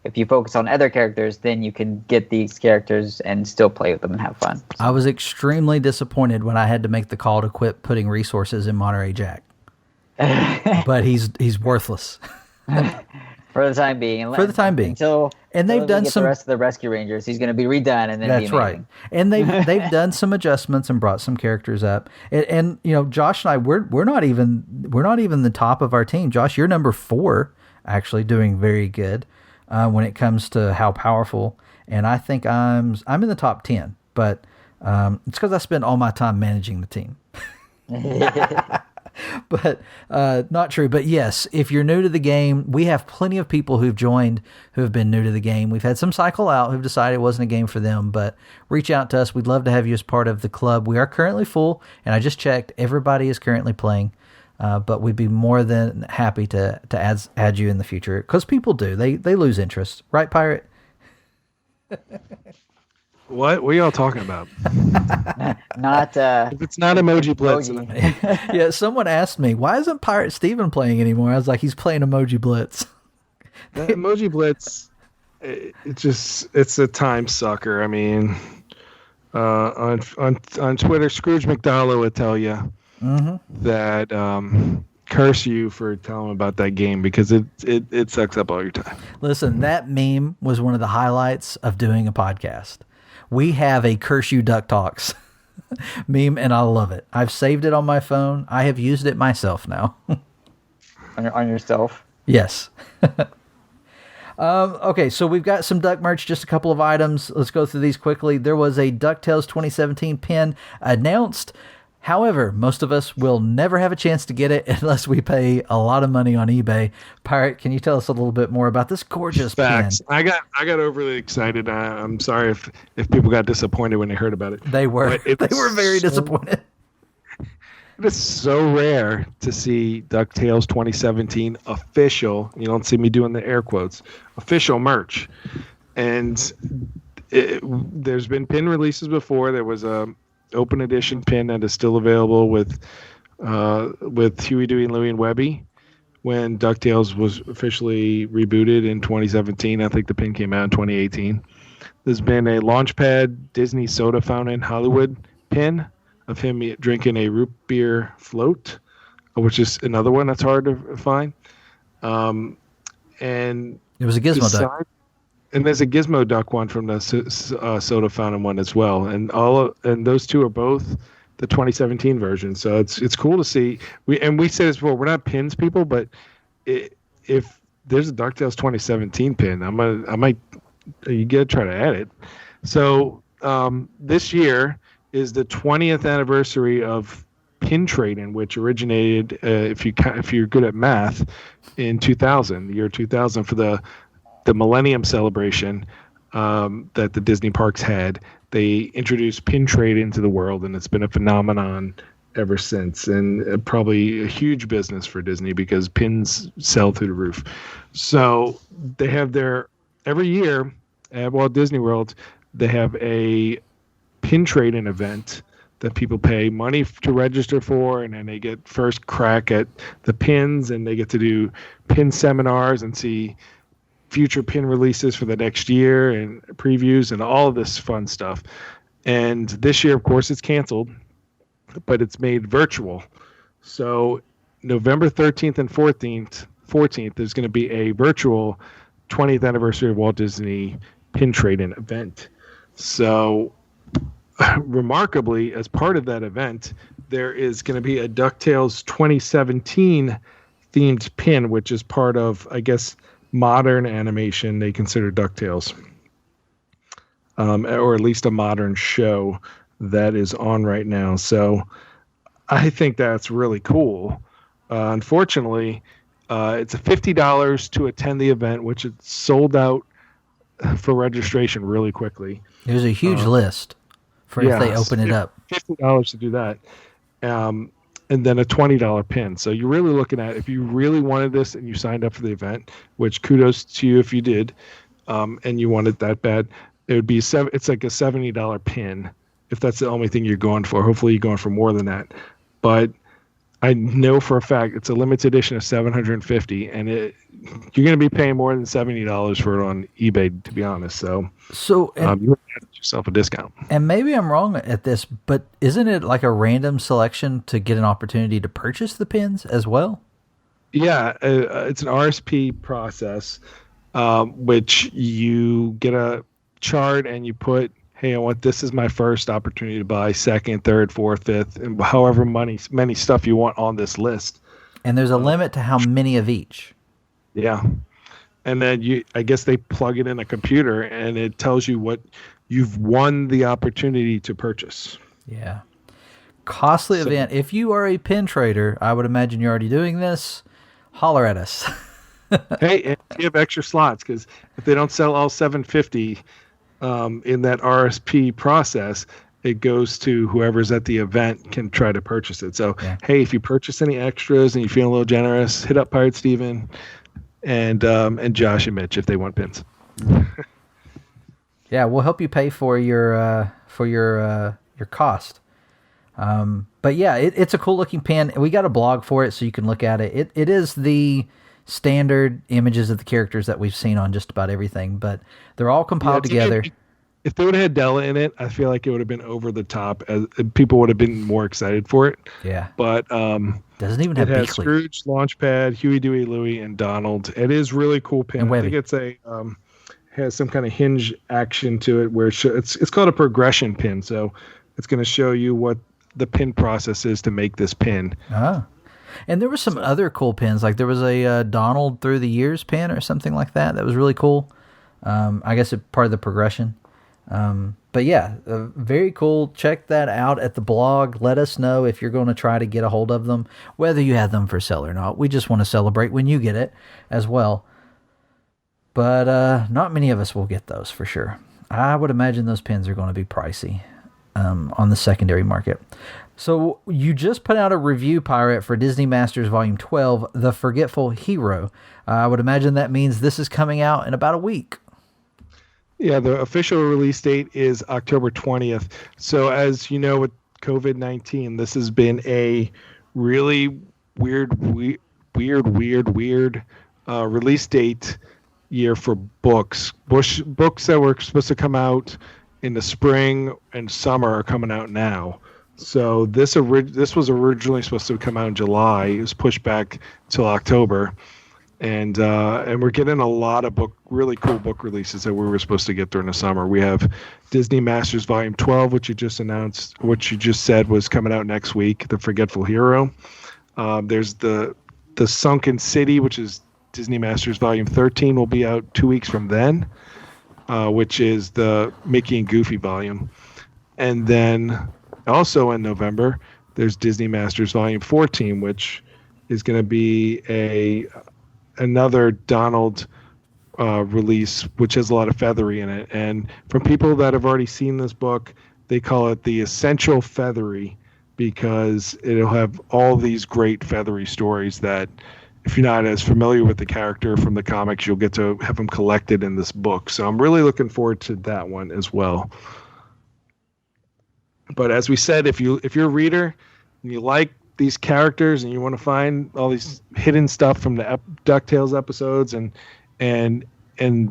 if you focus on other characters, then you can get these characters and still play with them and have fun. I was extremely disappointed when I had to make the call to quit putting resources in Monterey Jack. But he's worthless. For the time being. Until they've done the rest of the Rescue Rangers, he's going to be redone, and then that's right. And they've done some adjustments and brought some characters up. And you know, Josh and I, we're not even the top of our team. Josh, you're number 4, actually doing very good when it comes to how powerful. And I think I'm in the top 10, but it's because I spend all my time managing the team. But not true. But yes, if you're new to the game, we have plenty of people who've joined who have been new to the game. We've had some cycle out who've decided it wasn't a game for them, but reach out to us. We'd love to have you as part of the club. We are currently full, and I just checked. Everybody is currently playing, but we'd be more than happy to add you in the future, because people do. They lose interest. Right, Pirate? What are y'all talking about? Not if it's not Emoji Blitz. Yeah, someone asked me, why isn't Pirate Steven playing anymore? I was like, he's playing Emoji Blitz. That Emoji Blitz, it's a time sucker. I mean, on Twitter, Scrooge McDowell would tell you that curse you for telling him about that game, because it sucks up all your time. Listen, that meme was one of the highlights of doing a podcast. We have a Curse You DuckTalks meme, and I love it. I've saved it on my phone. I have used it myself now. on yourself? Yes. Okay, so we've got some Duck merch, just a couple of items. Let's go through these quickly. There was a DuckTales 2017 pin announced. However, most of us will never have a chance to get it unless we pay a lot of money on eBay. Pirate, can you tell us a little bit more about this gorgeous Facts. pin? I got overly excited. I'm sorry if people got disappointed when they heard about it. They were. They were very disappointed. It is so rare to see DuckTales 2017 official. You don't see me doing the air quotes. Official merch, and there's been pin releases before. There was a open edition pin that is still available with Huey, Dewey, and Louie and Webby when DuckTales was officially rebooted in 2017. I think the pin came out in 2018. There's been a Launchpad Disney Soda Fountain Hollywood pin of him drinking a root beer float, which is another one that's hard to find. And it was a Gizmo Duck. And there's a Gizmo Duck one from the Soda Fountain one as well, and those two are both the 2017 version. So it's cool to see. We said this before, we're not pins people, but if there's a DuckTales 2017 pin, you gotta try to add it. So this year is the 20th anniversary of pin trading, which originated, if you're good at math, in 2000, the year 2000, for the Millennium Celebration that the Disney parks had. They introduced pin trade into the world, and it's been a phenomenon ever since, and probably a huge business for Disney because pins sell through the roof. So they have every year at Walt Disney World, they have a pin trading event that people pay money to register for, and then they get first crack at the pins, and they get to do pin seminars and see future pin releases for the next year and previews and all of this fun stuff. And this year, of course, it's canceled, but it's made virtual. So November 13th and 14th, there's going to be a virtual 20th anniversary of Walt Disney pin trading event. So remarkably, as part of that event, there is going to be a DuckTales 2017 themed pin, which is part of, I guess, modern animation they consider DuckTales, or at least a modern show that is on right now. So I think that's really cool. Unfortunately, it's a $50 to attend the event, which is sold out for registration really quickly. There's a huge list for if they open it up. $50 to do that. And then a $20 pin. So you're really looking at, if you really wanted this and you signed up for the event, which kudos to you if you did, and you wanted that bad, it would be it's like a $70 pin if that's the only thing you're going for. Hopefully you're going for more than that. But I know for a fact it's a limited edition of 750, and you're going to be paying more than $70 for it on eBay, to be honest. So you have to get yourself a discount. And maybe I'm wrong at this, but isn't it like a random selection to get an opportunity to purchase the pins as well? Yeah, it's an RSP process, which you get a chart and you put, hey, I want, this is my first opportunity to buy, second, third, fourth, fifth, and however many stuff you want on this list. And there's a limit to how many of each. Yeah. And then I guess they plug it in a computer and it tells you what you've won the opportunity to purchase. Yeah. Costly event. If you are a pin trader, I would imagine you're already doing this. Holler at us. Hey, and you have extra slots, because if they don't sell all 750 in that RSP process, it goes to whoever's at the event can try to purchase it. So, hey, if you purchase any extras and you feel a little generous, hit up Pirate Steven and Josh and Mitch if they want pins. Yeah, we'll help you pay for your cost. But yeah, it's a cool looking pin. We got a blog for it so you can look at it. It is the standard images of the characters that we've seen on just about everything, but they're all compiled together. If they would have had Della in it, I feel like it would have been over the top. People would have been more excited for it. Yeah. But doesn't even have has Scrooge, Launchpad, Huey, Dewey, Louie, and Donald. It is really cool pin. And I think it's has some kind of hinge action to it where it's called a progression pin. So it's going to show you what the pin process is to make this pin. Ah. And there were some other cool pins, like there was a Donald Through the Years pin or something like that. That was really cool. I guess it's part of the progression. But yeah, very cool. Check that out at the blog. Let us know if you're going to try to get a hold of them, whether you have them for sale or not. We just want to celebrate when you get it as well. But not many of us will get those for sure. I would imagine those pins are going to be pricey on the secondary market. So you just put out a review, Pirate, for Disney Masters Volume 12, The Forgetful Hero. I would imagine that means this is coming out in about a week. Yeah, the official release date is October 20th. So as you know, with COVID-19, this has been a really weird release date year for books. Books that were supposed to come out in the spring and summer are coming out now. So this was originally supposed to come out in July. It was pushed back till October, and we're getting a lot of really cool book releases that we were supposed to get during the summer. We have Disney Masters Volume 12, which you just announced, which you just said was coming out next week. The Forgetful Hero. There's the Sunken City, which is Disney Masters Volume 13, will be out 2 weeks from then, which is the Mickey and Goofy volume, and then. Also in November, there's Disney Masters Volume 14, which is going to be another Donald release, which has a lot of feathery in it. And from people that have already seen this book, they call it the Essential Feathery, because it'll have all these great feathery stories that, if you're not as familiar with the character from the comics, you'll get to have them collected in this book. So I'm really looking forward to that one as well. But as we said, if you're a reader and you like these characters and you want to find all these hidden stuff from the DuckTales episodes and in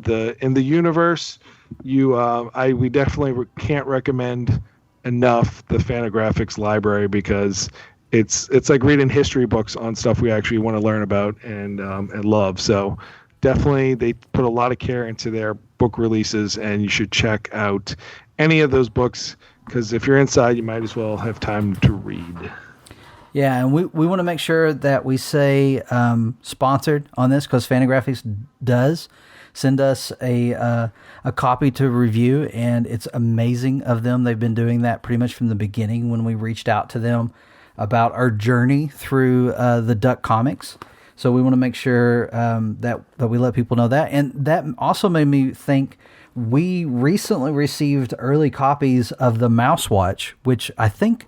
the universe, we definitely can't recommend enough the Fantagraphics library, because it's like reading history books on stuff we actually want to learn about and love. So definitely they put a lot of care into their book releases, and you should check out any of those books, because if you're inside, you might as well have time to read. Yeah, and we want to make sure that we say sponsored on this, because Fantagraphics does send us a copy to review, and it's amazing of them. They've been doing that pretty much from the beginning when we reached out to them about our journey through the Duck comics. So we want to make sure that we let people know that. And that also made me think, we recently received early copies of the Mouse Watch, which I think,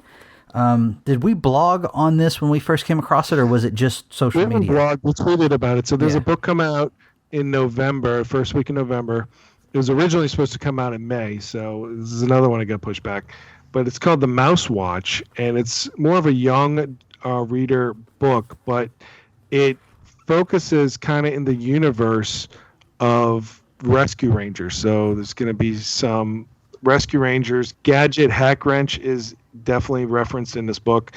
did we blog on this when we first came across it, or was it just social media? We haven't blogged, we tweeted about it. So there's a book come out in November, first week in November. It was originally supposed to come out in May, so this is another one that got pushed back. But it's called the Mouse Watch, and it's more of a young reader book, but it focuses kind of in the universe of Rescue Rangers. So there's going to be some Rescue Rangers. Gadget Hack Wrench is definitely referenced in this book,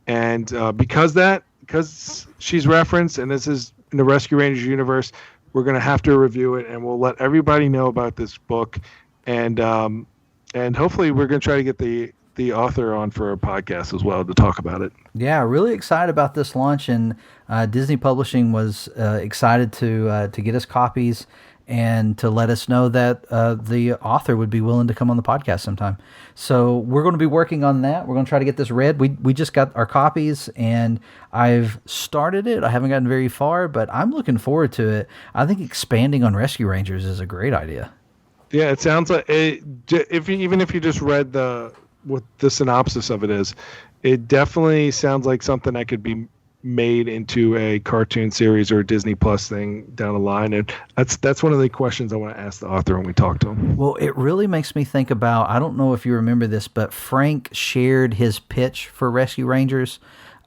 and because she's referenced, and this is in the Rescue Rangers universe, we're going to have to review it, and we'll let everybody know about this book, and hopefully we're going to try to get the author on for a podcast as well to talk about it. Yeah, really excited about this launch, and Disney Publishing was excited to get us copies and to let us know that the author would be willing to come on the podcast sometime. So we're going to be working on that. We're going to try to get this read. We just got our copies, and I've started it. I haven't gotten very far, but I'm looking forward to it. I think expanding on Rescue Rangers is a great idea. Yeah, it sounds like even if you just read what the synopsis of it is, it definitely sounds like something that could be made into a cartoon series or a Disney Plus thing down the line. And that's one of the questions I want to ask the author when we talk to him. Well, it really makes me think about, I don't know if you remember this, but Frank shared his pitch for Rescue Rangers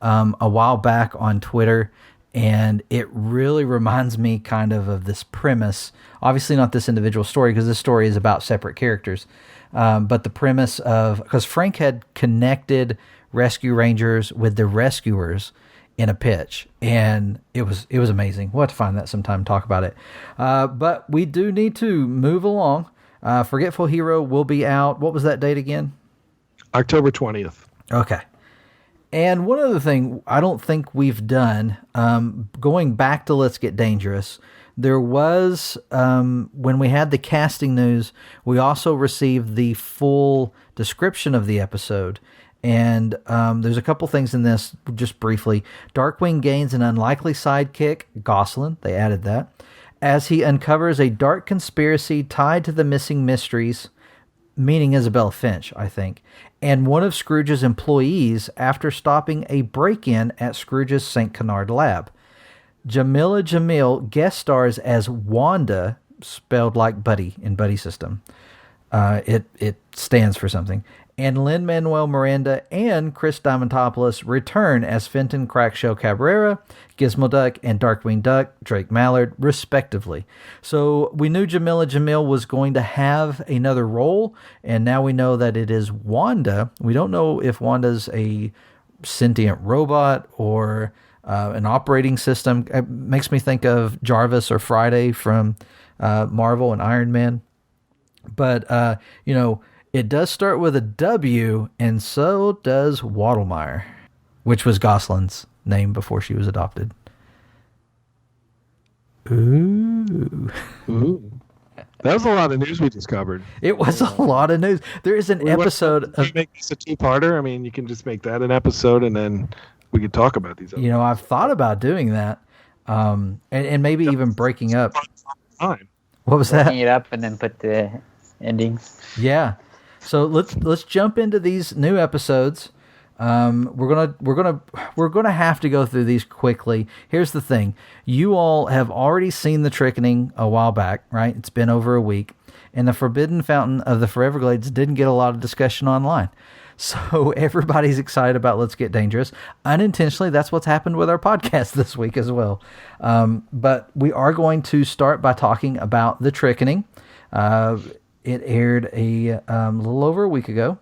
a while back on Twitter, and it really reminds me kind of this premise. Obviously not this individual story, because this story is about separate characters, but the premise of, because Frank had connected Rescue Rangers with the Rescuers in a pitch, and it was amazing. We'll have to find that sometime and talk about it. But we do need to move along. Forgetful Hero will be out. What was that date again? October 20th. Okay. And one other thing I don't think we've done, going back to Let's Get Dangerous, there was, when we had the casting news, we also received the full description of the episode. And there's a couple things in this, just briefly. Darkwing gains an unlikely sidekick, Gosselin, they added that, as he uncovers a dark conspiracy tied to the missing mysteries, meaning Isabella Finch, I think, and one of Scrooge's employees after stopping a break-in at Scrooge's St. Canard lab. Jamila Jamil guest stars as Wanda, spelled like Buddy in Buddy System. It stands for something. And Lin-Manuel Miranda and Chris Diamantopoulos return as Fenton Crackshell Cabrera, Gizmo Duck, and Darkwing Duck, Drake Mallard, respectively. So we knew Jamila Jamil was going to have another role, and now we know that it is Wanda. We don't know if Wanda's a sentient robot or an operating system. It makes me think of Jarvis or Friday from Marvel and Iron Man. But, it does start with a W, and so does Waddlemeyer, which was Gosselin's name before she was adopted. Ooh. That was a lot of news we just covered. It was a lot of news. There is an episode of... make this a two-parter? I mean, you can just make that an episode, and then we could talk about these other I've thought about doing that, and maybe even breaking up. What was that? Breaking it up and then put the endings. Yeah. So let's jump into these new episodes. We're gonna have to go through these quickly. Here's the thing: you all have already seen The Trickening a while back, right? It's been over a week, and the Forbidden Fountain of the Foreverglades didn't get a lot of discussion online. So everybody's excited about Let's Get Dangerous. Unintentionally, that's what's happened with our podcast this week as well. But we are going to start by talking about The Trickening. It aired a little over a week ago.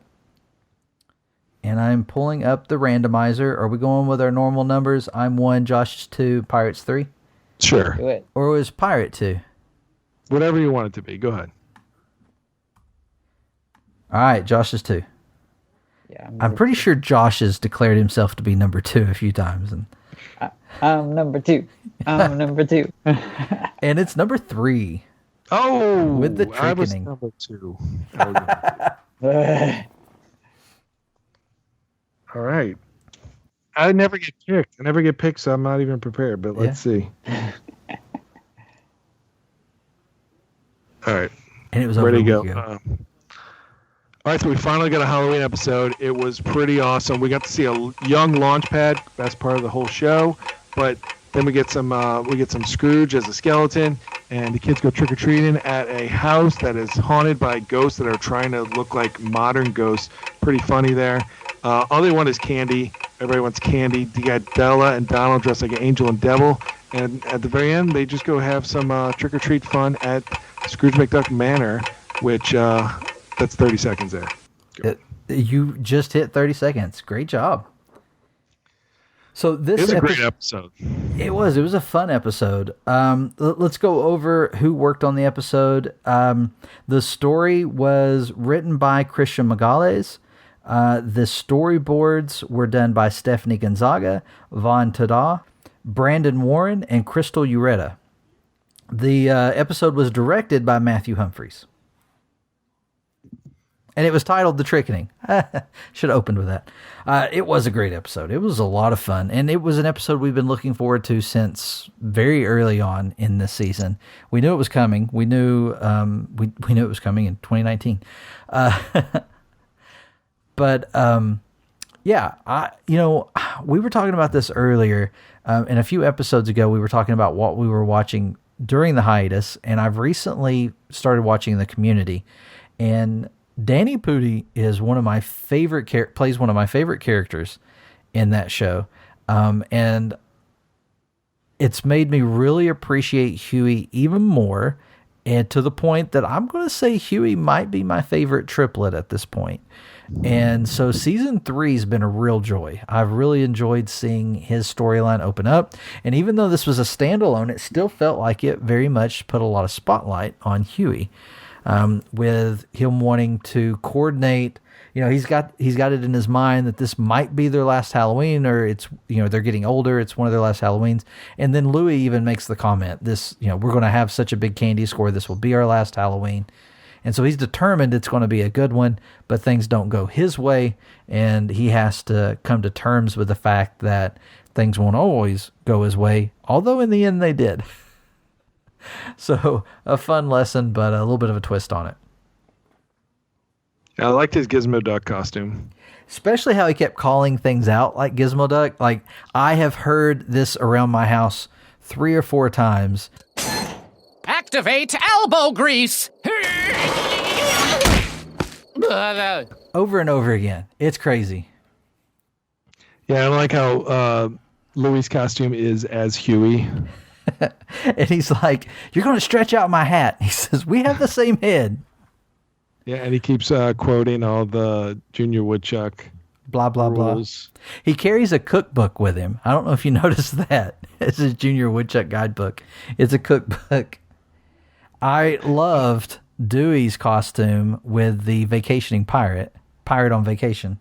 And I'm pulling up the randomizer. Are we going with our normal numbers? I'm 1, Josh is 2, Pirate's 3? Sure. Do it. Or was Pirate 2? Whatever you want it to be. Go ahead. All right, Josh is 2. Yeah, I'm pretty sure Josh has declared himself to be number 2 a few times. And I'm number 2. I'm number 2. and it's number 3. Oh, with the I was trickening. number 2. All right. I never get picked. So I'm not even prepared. But let's see. All right. And it was Where'd over he a go? week ago. All right, so we finally got a Halloween episode. It was pretty awesome. We got to see a young Launchpad, best part of the whole show. But then we get some Scrooge as a skeleton, and the kids go trick or treating at a house that is haunted by ghosts that are trying to look like modern ghosts. Pretty funny there. All they want is candy. Everybody wants candy. You got Bella and Donald dressed like an angel and devil, and at the very end, they just go have some trick or treat fun at Scrooge McDuck Manor, which that's 30 seconds there. You just hit 30 seconds. Great job. So this It was a great episode. It was a fun episode. Let's go over who worked on the episode. The story was written by Christian Magales. The storyboards were done by Stephanie Gonzaga, Von Tada, Brandon Warren, and Crystal Ureta. The episode was directed by Matthew Humphreys. And it was titled The Trickening. Should have opened with that. It was a great episode. It was a lot of fun. And it was an episode we've been looking forward to since very early on in this season. We knew it was coming. We knew we knew it was coming in 2019. But yeah, we were talking about this earlier. And a few episodes ago, we were talking about what we were watching during the hiatus. And I've recently started watching The Community. And Danny Pudi is one of my favorite plays one of my favorite characters in that show, and it's made me really appreciate Huey even more, and to the point that I'm going to say Huey might be my favorite triplet at this point. And so season 3 has been a real joy. I've really enjoyed seeing his storyline open up, and even though this was a standalone, it still felt like it very much put a lot of spotlight on Huey. With him wanting to coordinate, he's got it in his mind that this might be their last Halloween, or it's, they're getting older. It's one of their last Halloweens. And then Louis even makes the comment, we're going to have such a big candy score. This will be our last Halloween. And so he's determined it's going to be a good one, but things don't go his way. And he has to come to terms with the fact that things won't always go his way. Although in the end they did. So a fun lesson, but a little bit of a twist on it. I liked his Gizmo Duck costume. Especially how he kept calling things out like Gizmo Duck. Like, I have heard this around my house 3 or 4 times. Activate elbow grease! Over and over again. It's crazy. Yeah, I like how Louis' costume is as Huey. And he's like, "You're going to stretch out my hat." He says, "We have the same head." Yeah, and he keeps quoting all the Junior Woodchuck blah, blah, rules. blah. He carries a cookbook with him. I don't know if you noticed that. It's his Junior Woodchuck guidebook. It's a cookbook. I loved Dewey's costume with the vacationing pirate on vacation.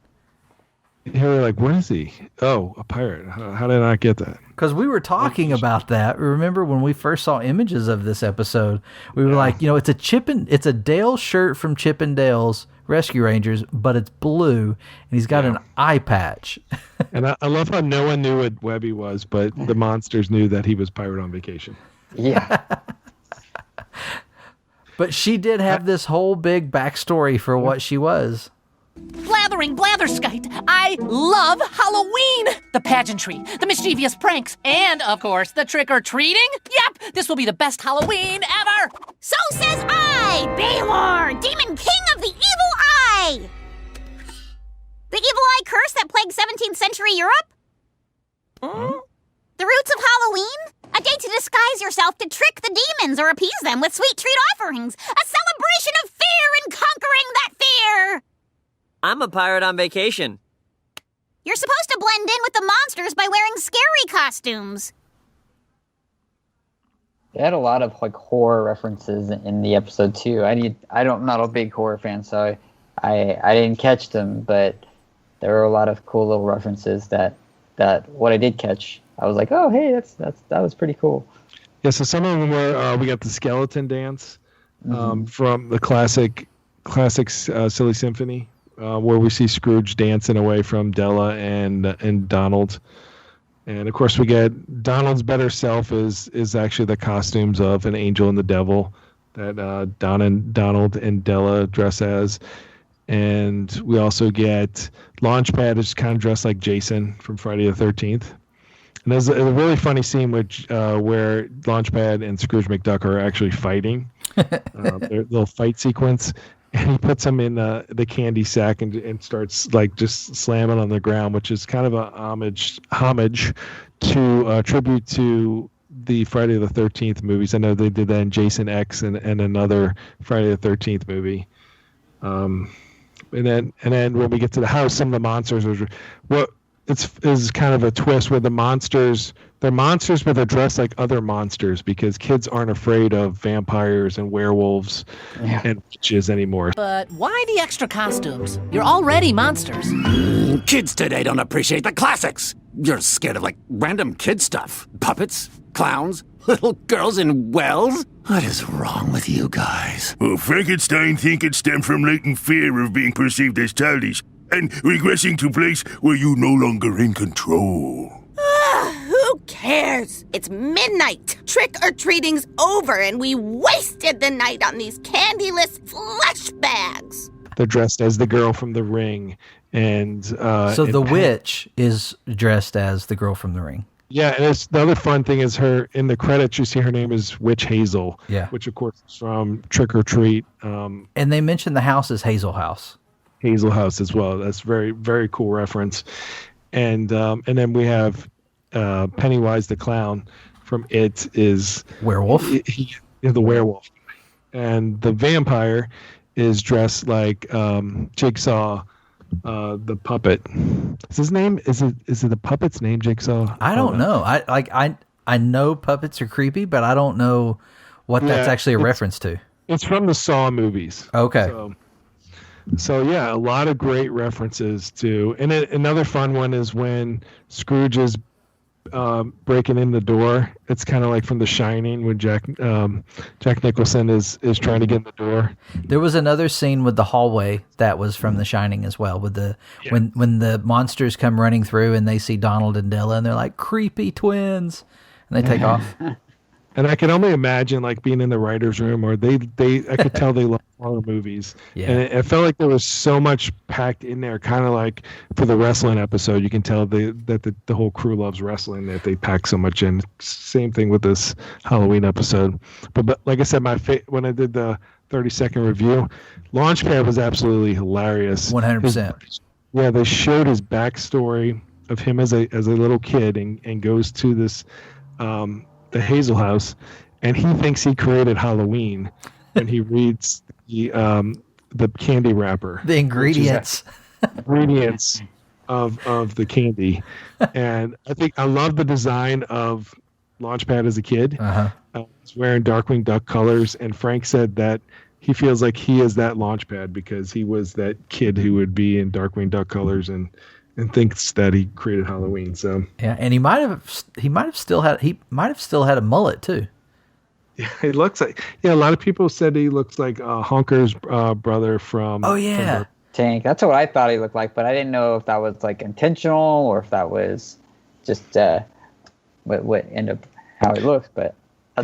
You were like, what is he? Oh, a pirate. How did I not get that? Because we were talking about that. Remember when we first saw images of this episode, we were like, it's a Dale shirt from Chip and Dale's Rescue Rangers, but it's blue, and he's got an eye patch. And I love how no one knew what Webby was, but the monsters knew that he was Pirate on Vacation. Yeah. But she did have this whole big backstory for what she was. Blathering blatherskite, I love Halloween! The pageantry, the mischievous pranks, and, of course, the trick-or-treating. Yep, this will be the best Halloween ever! So says I, Baylor, Demon King of the Evil Eye! The Evil Eye curse that plagued 17th century Europe? The roots of Halloween? A day to disguise yourself to trick the demons or appease them with sweet treat offerings. A celebration of fear and conquering that fear! I'm a pirate on vacation. You're supposed to blend in with the monsters by wearing scary costumes. They had a lot of horror references in the episode too. I'm not a big horror fan, so I didn't catch them, but there were a lot of cool little references that what I did catch, I was like, oh, hey, that was pretty cool. Yeah, so some of them were, we got the skeleton dance from the classic Silly Symphony, where we see Scrooge dancing away from Della and Donald. And, of course, we get Donald's better self is actually the costumes of an angel and the devil that Donald and Della dress as. And we also get Launchpad is kind of dressed like Jason from Friday the 13th. And there's a really funny scene where Launchpad and Scrooge McDuck are actually fighting. Their little fight sequence. And he puts them in the candy sack and starts like just slamming on the ground, which is kind of a homage to tribute to the Friday the 13th movies. I know they did that in Jason X and another Friday the 13th movie. And then when we get to the house, some of the monsters is kind of a twist where they're monsters, but they're dressed like other monsters because kids aren't afraid of vampires and werewolves and witches anymore. But why the extra costumes? You're already monsters. Kids today don't appreciate the classics. You're scared of like random kid stuff. Puppets, clowns, little girls in wells. What is wrong with you guys? Well, Frankenstein think it stemmed from latent fear of being perceived as childish and regressing to a place where you're no longer in control. Who cares? It's midnight. Trick-or-treating's over, and we wasted the night on these candyless flesh bags. They're dressed as the girl from The Ring. And so the witch is dressed as the girl from The Ring. Yeah, and the other fun thing is her in the credits. You see her name is Witch Hazel. Yeah, which of course is from Trick or Treat. And they mentioned the house is Hazel House. Hazel House as well. That's very, very cool reference. And then we have Pennywise the Clown from It is werewolf. The werewolf, and the vampire is dressed like Jigsaw. The puppet. Is his name? Is it the puppet's name? Jigsaw? I don't know. I know puppets are creepy, but I don't know what that's actually a reference to. It's from the Saw movies. Okay. So yeah, a lot of great references to. And another fun one is when Scrooge is breaking in the door. It's kind of like from The Shining when Jack Nicholson is trying to get in the door. There was another scene with the hallway that was from The Shining as well, with when the monsters come running through and they see Donald and Della and they're like creepy twins and they take off. And I can only imagine like being in the writer's room, or I could tell they love horror movies. Yeah. And it felt like there was so much packed in there, kind of like for the wrestling episode. You can tell that the whole crew loves wrestling, that they pack so much in. Same thing with this Halloween episode. But like I said, when I did the 30-second review, Launchpad was absolutely hilarious. 100%. Yeah, they showed his backstory of him as a little kid and goes to this the Hazel House, and he thinks he created Halloween when he reads the candy wrapper, the ingredients of the candy. And I love the design of Launchpad as a kid. He's wearing Darkwing Duck colors, and Frank said that he feels like he is that Launchpad because he was that kid who would be in Darkwing Duck colors and thinks that he created Halloween. So yeah, and he might have still had a mullet too. Yeah, he looks like a lot of people said he looks like Honker's brother from. Oh yeah, from Tank. That's what I thought he looked like, but I didn't know if that was like intentional or if that was just what ended up how he looks. But I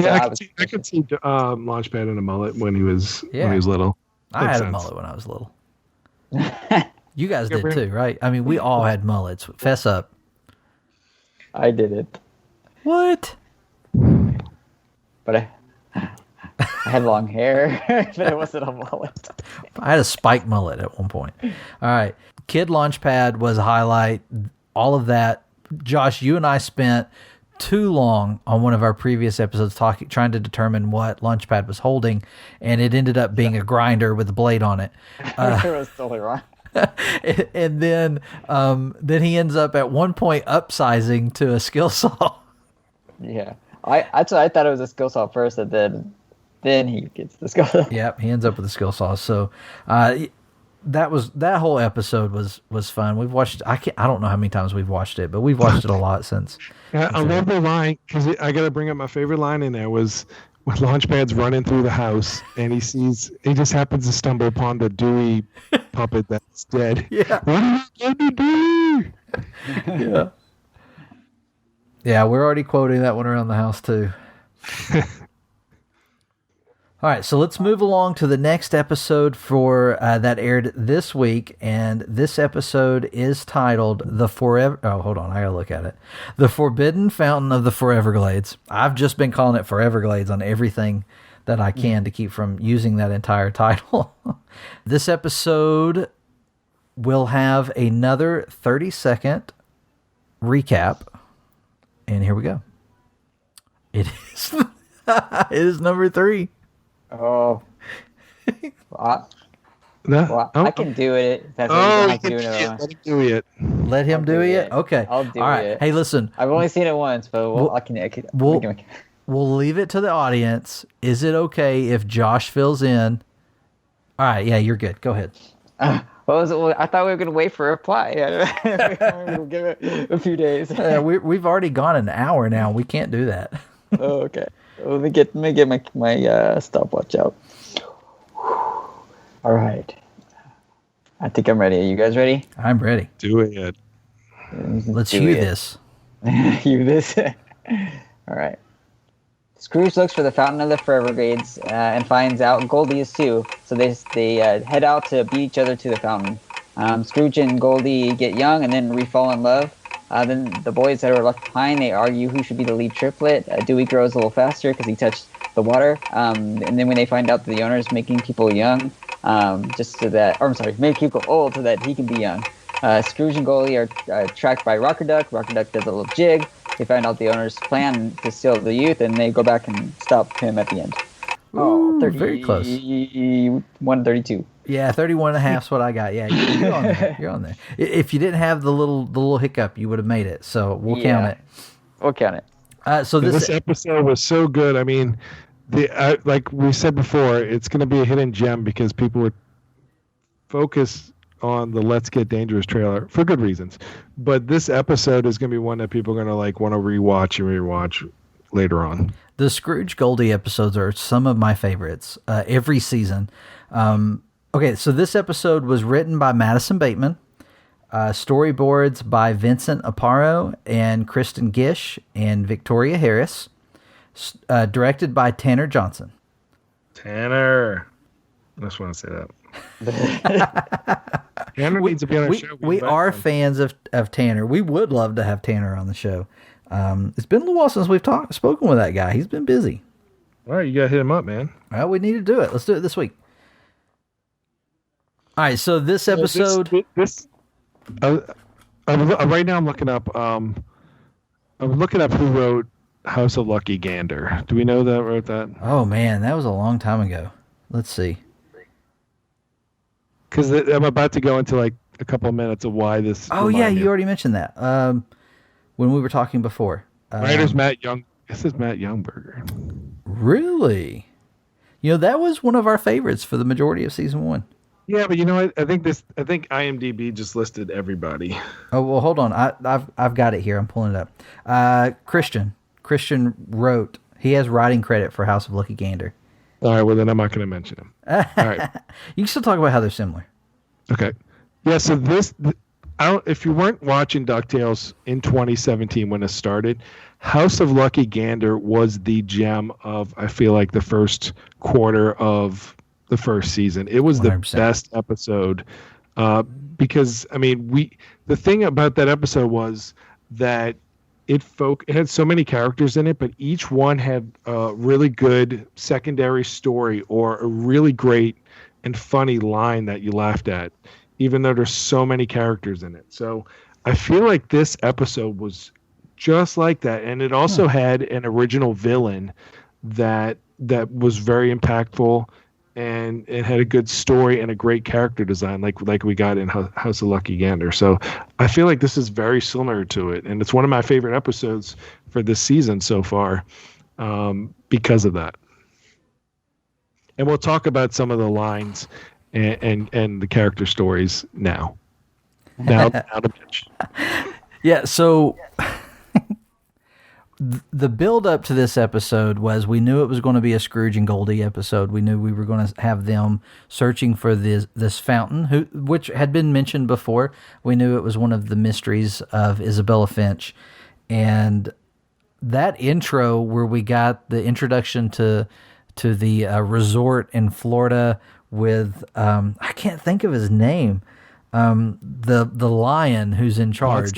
could see Launchpad in a mullet when he was little. I had a mullet when I was little. You guys did too, right? I mean, we all had mullets. Fess up. I didn't. What? But I had long hair, but it wasn't a mullet. I had a spike mullet at one point. All right. Kid Launchpad was a highlight. All of that. Josh, you and I spent too long on one of our previous episodes trying to determine what Launchpad was holding, and it ended up being a grinder with a blade on it. It was totally wrong. And then he ends up at one point upsizing to a skill saw. Yeah, I thought it was a skill saw first, and then he gets the skill saw. Yep, he ends up with a skill saw. So that whole episode was fun. We've watched. I don't know how many times we've watched it, but we've watched it a lot since. Yeah, I love the line because I got to bring up my favorite line in there was when Launchpad's running through the house and he just happens to stumble upon the Dewey puppet that's dead. Yeah. What are you going to do? Yeah. Yeah, we're already quoting that one around the house too. All right, so let's move along to the next episode for that aired this week, and this episode is titled "The Forever." Oh, hold on, I gotta look at it. "The Forbidden Fountain of the Foreverglades." I've just been calling it Foreverglades on everything that I can to keep from using that entire title. This episode will have another 30-second recap, and here we go. It is it is number 3. Oh. I can do it. That's what you can do it. Let him do it. Let him do it? Okay. I'll do All right. it. Hey, listen. I've only seen it once, but We'll leave it to the audience. Is it okay if Josh fills in? All right. Yeah, you're good. Go ahead. I thought we were going to wait for a reply. We'll give it a few days. We've already gone an hour now. We can't do that. Oh, okay. Let me get my stopwatch out. All right. I think I'm ready. Are you guys ready? I'm ready. Do it. Let's hear this. Hear this. All right. Scrooge looks for the Fountain of the Foreverglades and finds out Goldie is too. So they head out to beat each other to the fountain. Scrooge and Goldie get young and then re-fall in love. Then the boys that are left behind, they argue who should be the lead triplet. Dewey grows a little faster because he touched the water. And then when they find out that the owner is making people young, make people old so that he can be young. Scrooge and Goldie are tracked by Rocker Duck. Rocker Duck does a little jig. They find out the owner's plan to steal the youth, and they go back and stop him at the end. Ooh, 30, very close. 132. Yeah, 31 and a half is what I got. Yeah, you're on there. You're on there. If you didn't have the little hiccup, you would have made it. So we'll count it. We'll count it. So this episode was so good. I mean, like we said before, it's going to be a hidden gem because people were focused on the Let's Get Dangerous trailer for good reasons. But this episode is going to be one that people are going to want to rewatch later on. The Scrooge Goldie episodes are some of my favorites every season. Okay, so this episode was written by Madison Bateman, storyboards by Vincent Aparo and Kristen Gish and Victoria Harris, directed by Tanner Johnson. Tanner. I just want to say that. Tanner needs to be on our show. We are fans of Tanner. We would love to have Tanner on the show. It's been a little while since we've spoken with that guy. He's been busy. All right, you got to hit him up, man. Well, we need to do it. Let's do it this week. All right, so this episode... right now I'm looking up... I'm looking up who wrote House of Lucky Gander. Do we know that wrote that? Oh, man, that was a long time ago. Let's see. Because I'm about to go into like a couple of minutes of why this... Oh, yeah, you already mentioned that when we were talking before. Writer's Matt Young. This is Matt Youngberger. Really? You know, that was one of our favorites for the majority of season 1. Yeah, but you know what? I think IMDb just listed everybody. Oh, well, hold on. I've got it here. I'm pulling it up. Christian wrote. He has writing credit for House of Lucky Gander. All right, well, then I'm not going to mention him. All right. You can still talk about how they're similar. Okay. Yeah, so if you weren't watching DuckTales in 2017 when it started, House of Lucky Gander was the gem of, I feel like, the first quarter of the first season. It was 100%. The best episode because, I mean, the thing about that episode was that it had so many characters in it, but each one had a really good secondary story or a really great and funny line that you laughed at, even though there's so many characters in it. So I feel like this episode was just like that. And it also had an original villain that was very impactful, and it had a good story and a great character design like we got in House of Lucky Gander. So I feel like this is very similar to it, and it's one of my favorite episodes for this season so far because of that. And we'll talk about some of the lines and the character stories now. Now to mention. Yeah, so the build up to this episode was we knew it was going to be a Scrooge and Goldie episode. We knew we were going to have them searching for this fountain, which had been mentioned before. We knew it was one of the mysteries of Isabella Finch. And that intro where we got the introduction to the resort in Florida with, I can't think of his name, the lion who's in charge.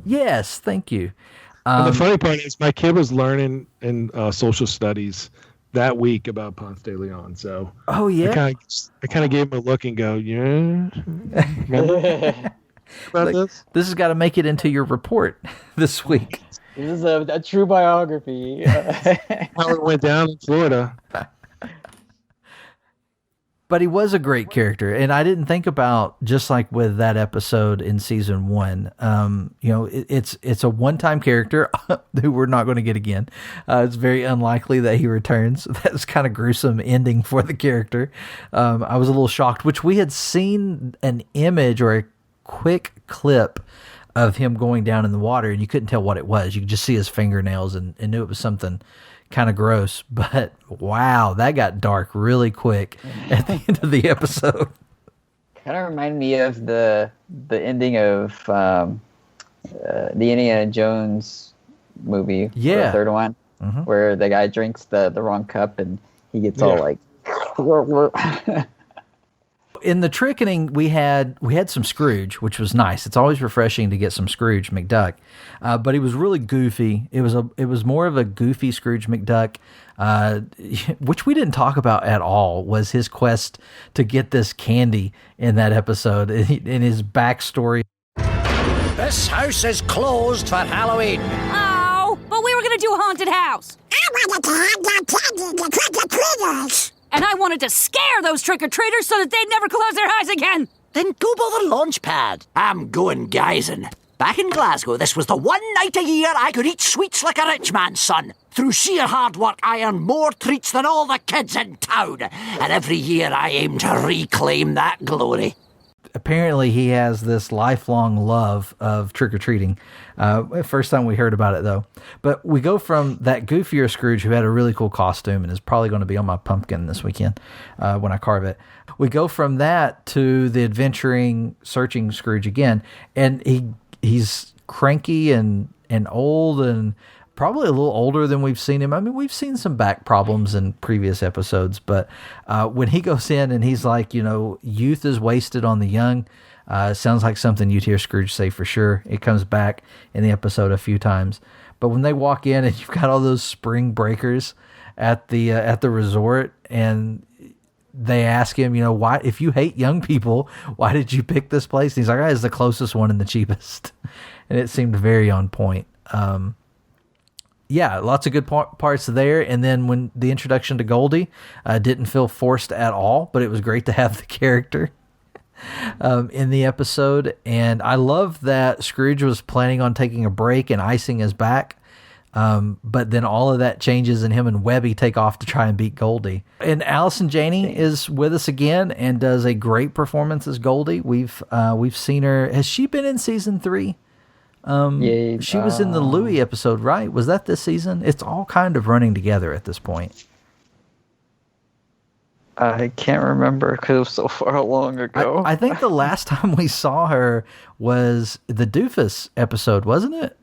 Yes, thank you. And the funny part is my kid was learning in social studies that week about Ponce de Leon. So oh yeah, I kind of gave him a look and go, yeah. About this has got to make it into your report this week. This is a true biography. How it went down in Florida. But he was a great character, and I didn't think about, just like with that episode in season 1, it's a one-time character who we're not going to get again. It's very unlikely that he returns. That's kind of gruesome ending for the character. I was a little shocked, which we had seen an image or a quick clip of him going down in the water, and you couldn't tell what it was. You could just see his fingernails and knew it was something kind of gross. But wow, that got dark really quick at the end of the episode. Kind of reminded me of the ending of the Indiana Jones movie, the third one, where the guy drinks the wrong cup and he gets all like. In the trickening, we had some Scrooge, which was nice. It's always refreshing to get some Scrooge McDuck, but he was really goofy. It was more of a goofy Scrooge McDuck, which we didn't talk about at all. Was his quest to get this candy in that episode, in his backstory. This house is closed for Halloween. Oh, but we were gonna do a haunted house. I wanted to have that candy to trick-or-treaters. And I wanted to scare those trick-or-treaters so that they'd never close their eyes again. Then go bother Launchpad. I'm going geysin'. Back in Glasgow, this was the one night a year I could eat sweets like a rich man's son. Through sheer hard work, I earned more treats than all the kids in town. And every year I aim to reclaim that glory. Apparently he has this lifelong love of trick-or-treating. First time we heard about it, though. But we go from that goofier Scrooge, who had a really cool costume and is probably going to be on my pumpkin this weekend when I carve it. We go from that to the adventuring, searching Scrooge again. And he's cranky and old and probably a little older than we've seen him. I mean, we've seen some back problems in previous episodes, but when he goes in and he's like, youth is wasted on the young, sounds like something you'd hear Scrooge say for sure. It comes back in the episode a few times. But when they walk in and you've got all those spring breakers at the resort, and they ask him, why, if you hate young people, why did you pick this place? And he's like, it's the closest one and the cheapest. And it seemed very on point. Yeah, lots of good parts there. And then when the introduction to Goldie didn't feel forced at all, but it was great to have the character in the episode. And I love that Scrooge was planning on taking a break and icing his back. But then all of that changes and him and Webby take off to try and beat Goldie. And Allison Janney is with us again and does a great performance as Goldie. We've seen her. Has she been in season 3? She was in the Louie episode, right? Was that this season? It's all kind of running together at this point. I can't remember because it was so far long ago. I think the last time we saw her was the Doofus episode, wasn't it?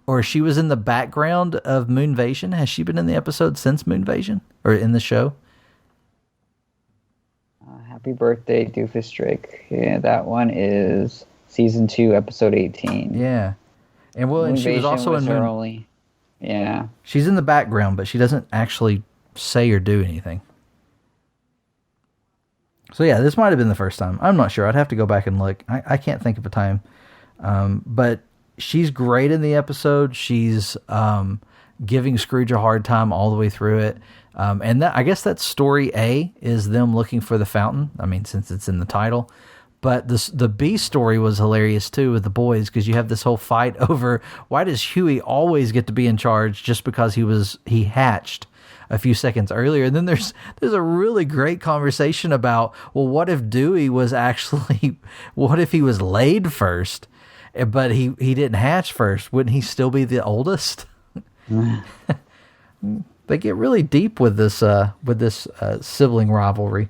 Or she was in the background of Moonvasion. Has she been in the episode since Moonvasion? Or in the show? Happy birthday, Doofus Drake. Yeah, that one is season 2, episode 18. Yeah. And she was also in Moon. Yeah. She's in the background, but she doesn't actually say or do anything. So yeah, this might have been the first time. I'm not sure. I'd have to go back and look. I can't think of a time. But she's great in the episode. She's giving Scrooge a hard time all the way through it. And I guess that's story A, is them looking for the fountain. I mean, since it's in the title. But the B story was hilarious too with the boys, because you have this whole fight over why does Huey always get to be in charge just because he hatched a few seconds earlier. And then there's a really great conversation about, well, what if Dewey was actually, what if he was laid first, but he didn't hatch first? Wouldn't he still be the oldest? They get really deep with this sibling rivalry.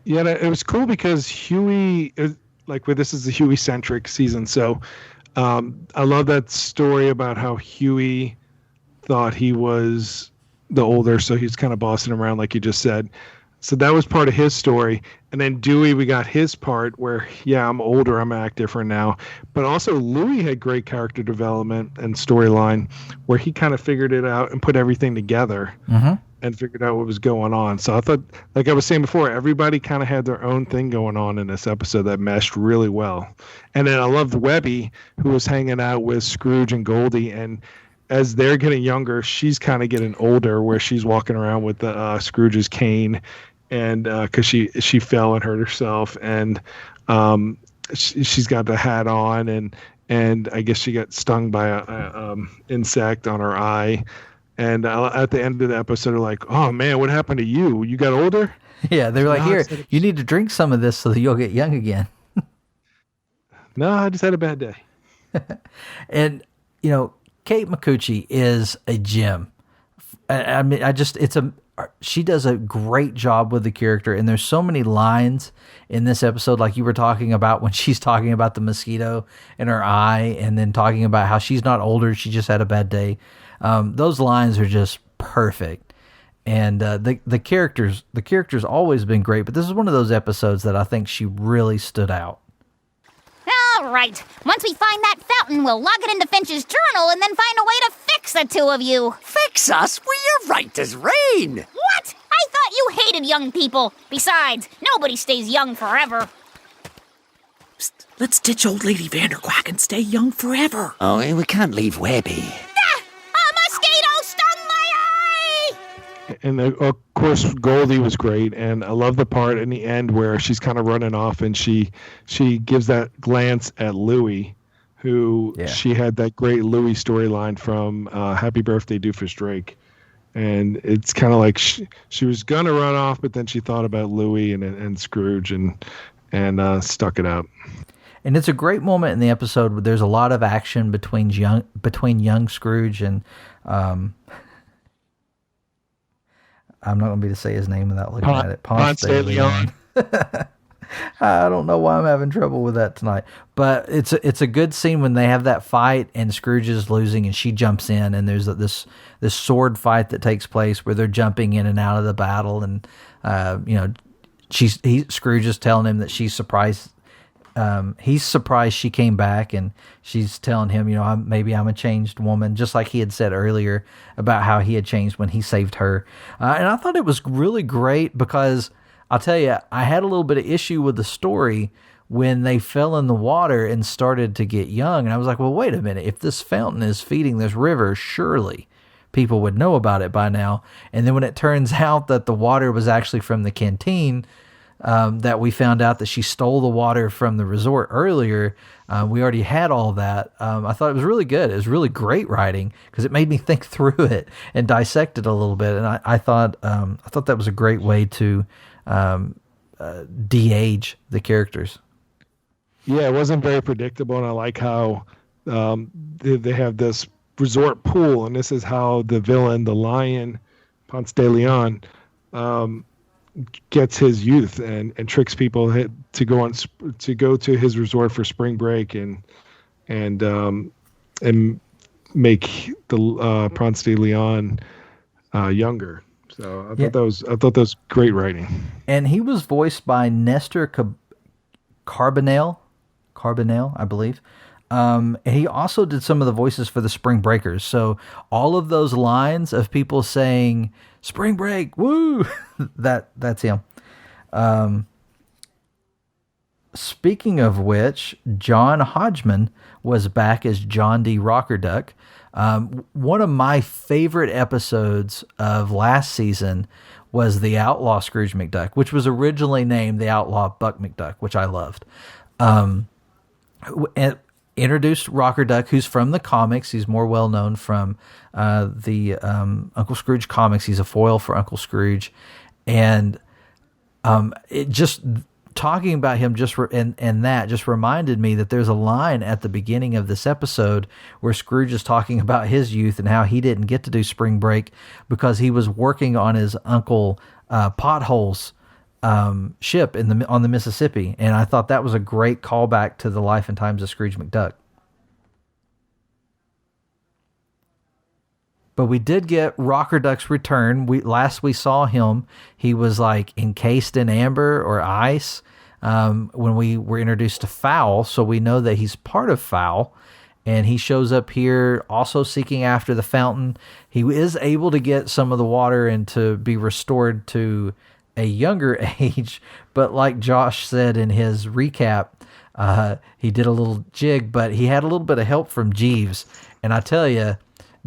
Yeah, it was cool because Huey, this is a Huey-centric season, so I love that story about how Huey thought he was the older, so he's kind of bossing around like you just said. So that was part of his story. And then Dewey, we got his part where, yeah, I'm older, I'm gonna act different now. But also Louie had great character development and storyline where he kind of figured it out and put everything together and figured out what was going on. So I thought, like I was saying before, everybody kind of had their own thing going on in this episode that meshed really well. And then I loved Webby, who was hanging out with Scrooge and Goldie, and as they're getting younger, she's kind of getting older, where she's walking around with the Scrooge's cane, and because she fell and hurt herself, and she's got the hat on, and I guess she got stung by a insect on her eye. And at the end of the episode, they're like, "Oh man, what happened to you? You got older?" Yeah, they're like, "Here, you need to drink some of this so that you'll get young again." No, I just had a bad day. And Kate Micucci is a gem. I mean, she does a great job with the character, and there's so many lines in this episode, like you were talking about when she's talking about the mosquito in her eye, and then talking about how she's not older, she just had a bad day. Those lines are just perfect, and the character's always been great, but this is one of those episodes that I think she really stood out. All right. Once we find that fountain, we'll log it into Finch's journal and then find a way to fix the two of you. Fix us? We're right as rain. What? I thought you hated young people. Besides, nobody stays young forever. Psst, let's ditch old Lady Vanderquack and stay young forever. Oh, we can't leave Webby. A mosquito stung my eye! And of course, Goldie was great, and I love the part in the end where she's kind of running off, and she gives that glance at Louie, who she had that great Louie storyline from Happy Birthday, Doofus Drake, and it's kind of like she was gonna run off, but then she thought about Louie and Scrooge and stuck it out. And it's a great moment in the episode where there's a lot of action between young Scrooge and I'm not going to be to say his name without looking at it. Ponce de Leon. I don't know why I'm having trouble with that tonight, but it's a good scene when they have that fight and Scrooge is losing and she jumps in, and there's this sword fight that takes place where they're jumping in and out of the battle, and Scrooge is telling him that she's surprised. He's surprised she came back, and she's telling him, maybe I'm a changed woman, just like he had said earlier about how he had changed when he saved her. And I thought it was really great because I'll tell you, I had a little bit of issue with the story when they fell in the water and started to get young. And I was like, well, wait a minute. If this fountain is feeding this river, surely people would know about it by now. And then when it turns out that the water was actually from the canteen, that we found out that she stole the water from the resort earlier. We already had all that. I thought it was really good. It was really great writing because it made me think through it and dissect it a little bit. And I thought that was a great way to de-age the characters. Yeah, it wasn't very predictable, and I like how they have this resort pool, and this is how the villain, the lion, Ponce de Leon, gets his youth and tricks people to go to his resort for spring break and make the Ponce de Leon younger. So I thought that was great writing. And he was voiced by Nestor Carbonell, I believe. And he also did some of the voices for the Spring Breakers. So all of those lines of people saying "Spring Break, woo!" that's him. Speaking of which, John Hodgman was back as John D. Rockerduck. One of my favorite episodes of last season was the Outlaw Scrooge McDuck, which was originally named the Outlaw Buck McDuck, which I loved. And introduced Rocker Duck, who's from the comics. He's more well known from the Uncle Scrooge comics. He's a foil for Uncle Scrooge, and it just talking about him and that just reminded me that there's a line at the beginning of this episode where Scrooge is talking about his youth and how he didn't get to do spring break because he was working on his uncle Pothole's ship on the Mississippi, and I thought that was a great callback to the life and times of Scrooge McDuck. But we did get Rocker Duck's return. Last we saw him, he was like encased in amber or ice when we were introduced to Fowl, so we know that he's part of Fowl. And he shows up here also seeking after the fountain. He is able to get some of the water and to be restored to a younger age. But like Josh said in his recap, he did a little jig, but he had a little bit of help from Jeeves. And I tell you,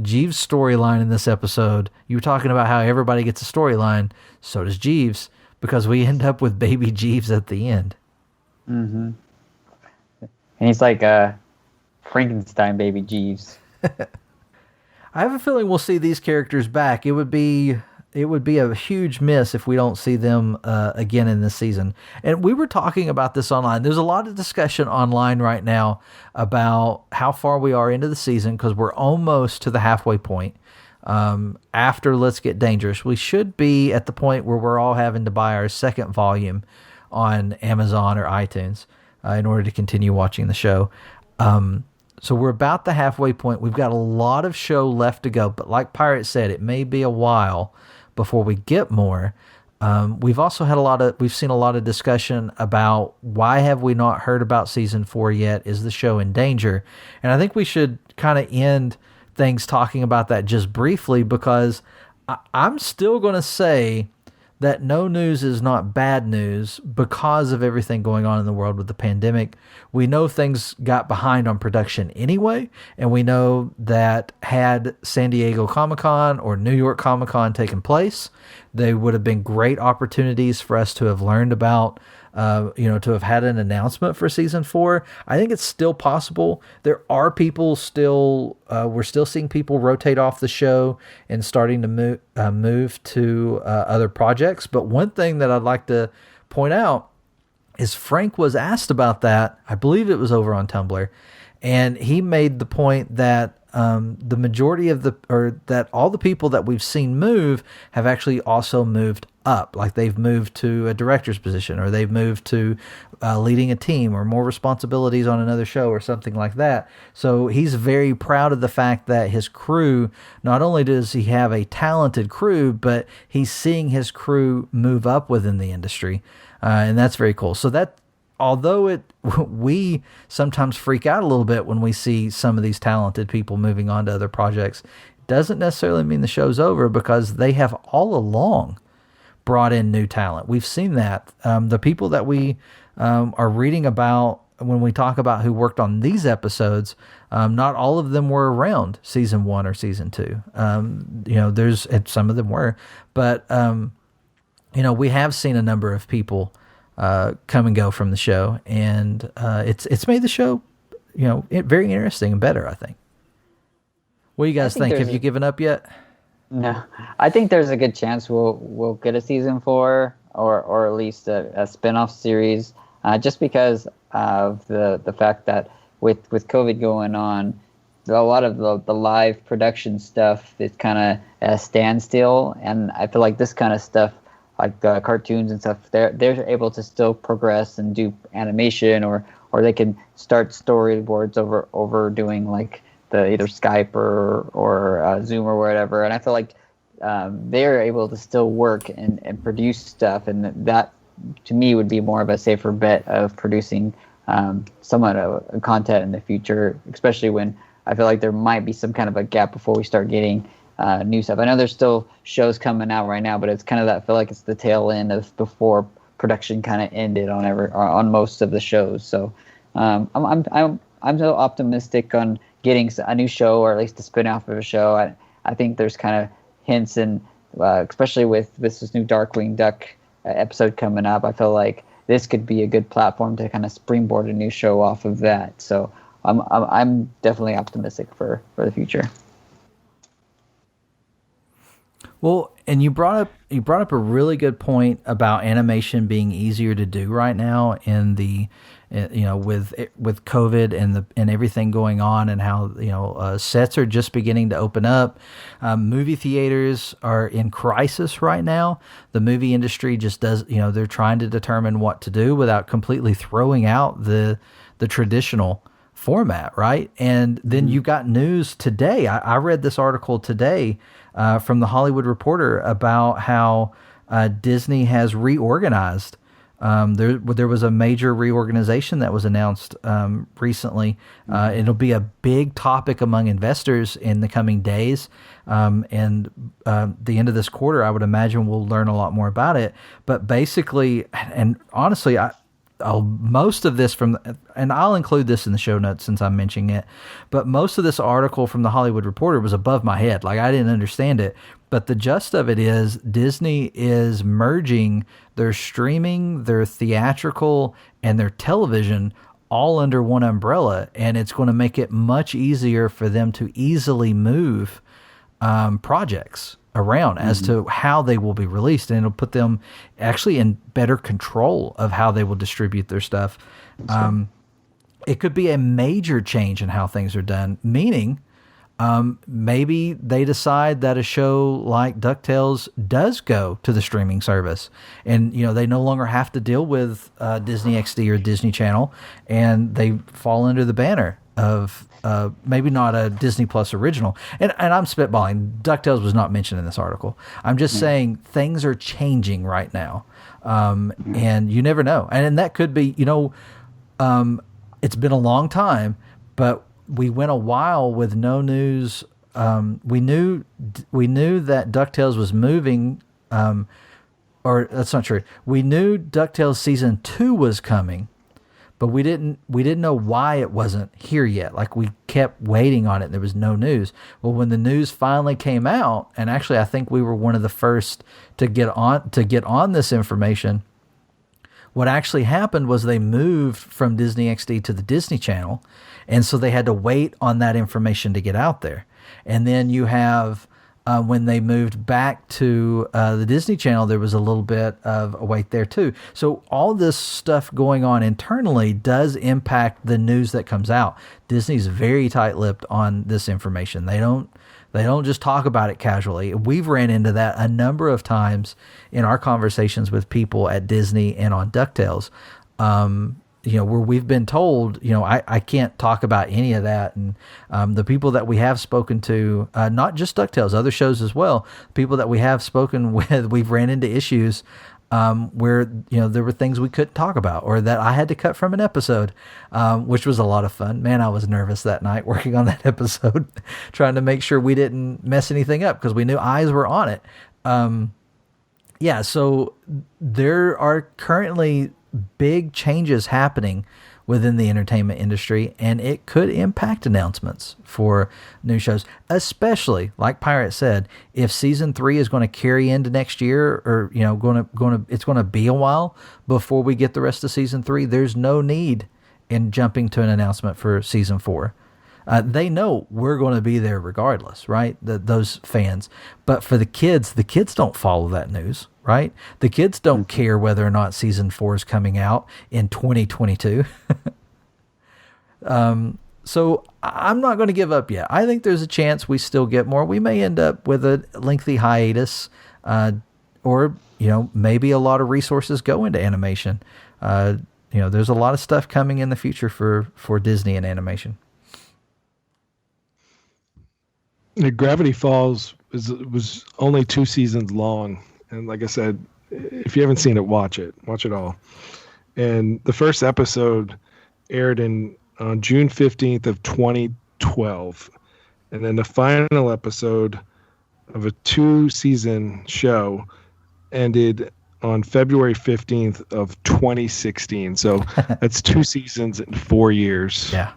Jeeves' storyline in this episode, you were talking about how everybody gets a storyline, so does Jeeves, because we end up with baby Jeeves at the end. Mm-hmm. And he's like Frankenstein baby Jeeves. I have a feeling we'll see these characters back. It would be a huge miss if we don't see them again in this season. And we were talking about this online. There's a lot of discussion online right now about how far we are into the season because we're almost to the halfway point. After Let's Get Dangerous, we should be at the point where we're all having to buy our second volume on Amazon or iTunes in order to continue watching the show. So we're about the halfway point. We've got a lot of show left to go, but like Pirate said, it may be a while before we get more. We've also we've seen a lot of discussion about why have we not heard about season 4 yet? Is the show in danger? And I think we should kind of end things talking about that just briefly, because I'm still going to say that no news is not bad news because of everything going on in the world with the pandemic. We know things got behind on production anyway, and we know that had San Diego Comic-Con or New York Comic-Con taken place, they would have been great opportunities for us to have learned about, to have had an announcement for season 4. I think it's still possible. There are people still, we're still seeing people rotate off the show and starting to move to other projects. But one thing that I'd like to point out is Frank was asked about that. I believe it was over on Tumblr, and he made the point that the majority of that all the people that we've seen move have actually also moved up. Like they've moved to a director's position, or they've moved to leading a team, or more responsibilities on another show, or something like that. So he's very proud of the fact that his crew, not only does he have a talented crew, but he's seeing his crew move up within the industry. And that's very cool. So that, although we sometimes freak out a little bit when we see some of these talented people moving on to other projects, it doesn't necessarily mean the show's over, because they have all along brought in new talent. We've seen that. The people that we are reading about when we talk about who worked on these episodes, not all of them were around season 1 or season 2. Some of them were, but we have seen a number of people come and go from the show, and it's made the show, very interesting and better, I think. What do you guys think? Have you given up yet? No, I think there's a good chance we'll get a season 4 or at least a spin-off series, just because of the fact that with COVID going on, a lot of the live production stuff is kind of at a standstill, and I feel like this kind of stuff, like cartoons and stuff, they're able to still progress and do animation, or they can start storyboards over doing like the either Skype or Zoom or whatever. And I feel like they're able to still work and produce stuff, and that to me would be more of a safer bet of producing somewhat of content in the future, especially when I feel like there might be some kind of a gap before we start getting new stuff. I know there's still shows coming out right now, but it's kind of that, I feel like it's the tail end of before production kind of ended on most of the shows. So I'm so optimistic on getting a new show, or at least a spin-off of a show. I think there's kind of hints, and especially with this new Darkwing Duck episode coming up, I feel like this could be a good platform to kind of springboard a new show off of that. So I'm definitely optimistic for the future. Well, and you brought up a really good point about animation being easier to do right now in the with COVID and everything going on, and how sets are just beginning to open up. Movie theaters are in crisis right now. The movie industry just does they're trying to determine what to do without completely throwing out the traditional format, right? And then you got news today. I read this article today from the Hollywood Reporter about how Disney has reorganized. There was a major reorganization that was announced recently. It'll be a big topic among investors in the coming days. And the end of this quarter, I would imagine we'll learn a lot more about it. But basically, and honestly, most of this and I'll include this in the show notes since I'm mentioning it, but most of this article from the Hollywood Reporter was above my head. Like, I didn't understand it, but the gist of it is Disney is merging their streaming, their theatrical, and their television all under one umbrella, and it's going to make it much easier for them to easily move projects around as to how they will be released, and it'll put them actually in better control of how they will distribute their stuff. It could be a major change in how things are done, meaning maybe they decide that a show like DuckTales does go to the streaming service, and they no longer have to deal with Disney XD or Disney Channel, and they fall under the banner of maybe not a Disney Plus original. And I'm spitballing. DuckTales was not mentioned in this article. I'm just saying things are changing right now. And you never know. And that could be, it's been a long time, but we went a while with no news. We knew that DuckTales was moving, or that's not true. We knew DuckTales season 2 was coming, but we didn't know why it wasn't here yet. Like, we kept waiting on it, and there was no news. Well, when the news finally came out, and actually I think we were one of the first to get on this information, what actually happened was they moved from Disney XD to the Disney Channel, and so they had to wait on that information to get out there. And then you have when they moved back to the Disney Channel, there was a little bit of a wait there too. So all this stuff going on internally does impact the news that comes out. Disney's very tight-lipped on this information. They don't just talk about it casually. We've ran into that a number of times in our conversations with people at Disney and on DuckTales. Where we've been told, I can't talk about any of that. And the people that we have spoken to, not just DuckTales, other shows as well, people that we have spoken with, we've ran into issues where, there were things we couldn't talk about or that I had to cut from an episode, which was a lot of fun. Man, I was nervous that night working on that episode, trying to make sure we didn't mess anything up because we knew eyes were on it. So there are currently big changes happening within the entertainment industry, and it could impact announcements for new shows, especially, like Pirate said, if season 3 is going to carry into next year, or it's going to be a while before we get the rest of season 3. There's no need in jumping to an announcement for season 4. They know we're going to be there regardless, right? Those fans. But for the kids don't follow that news, right? The kids don't care whether or not season 4 is coming out in 2022. So I'm not going to give up yet. I think there's a chance we still get more. We may end up with a lengthy hiatus, or maybe a lot of resources go into animation. There's a lot of stuff coming in the future for Disney and animation. Gravity Falls was only 2 seasons long, and like I said, if you haven't seen it, watch it all. And the first episode aired on June 15th of 2012, and then the final episode of a 2-season show ended on February 15th of 2016. So that's 2 seasons in 4 years. Yeah.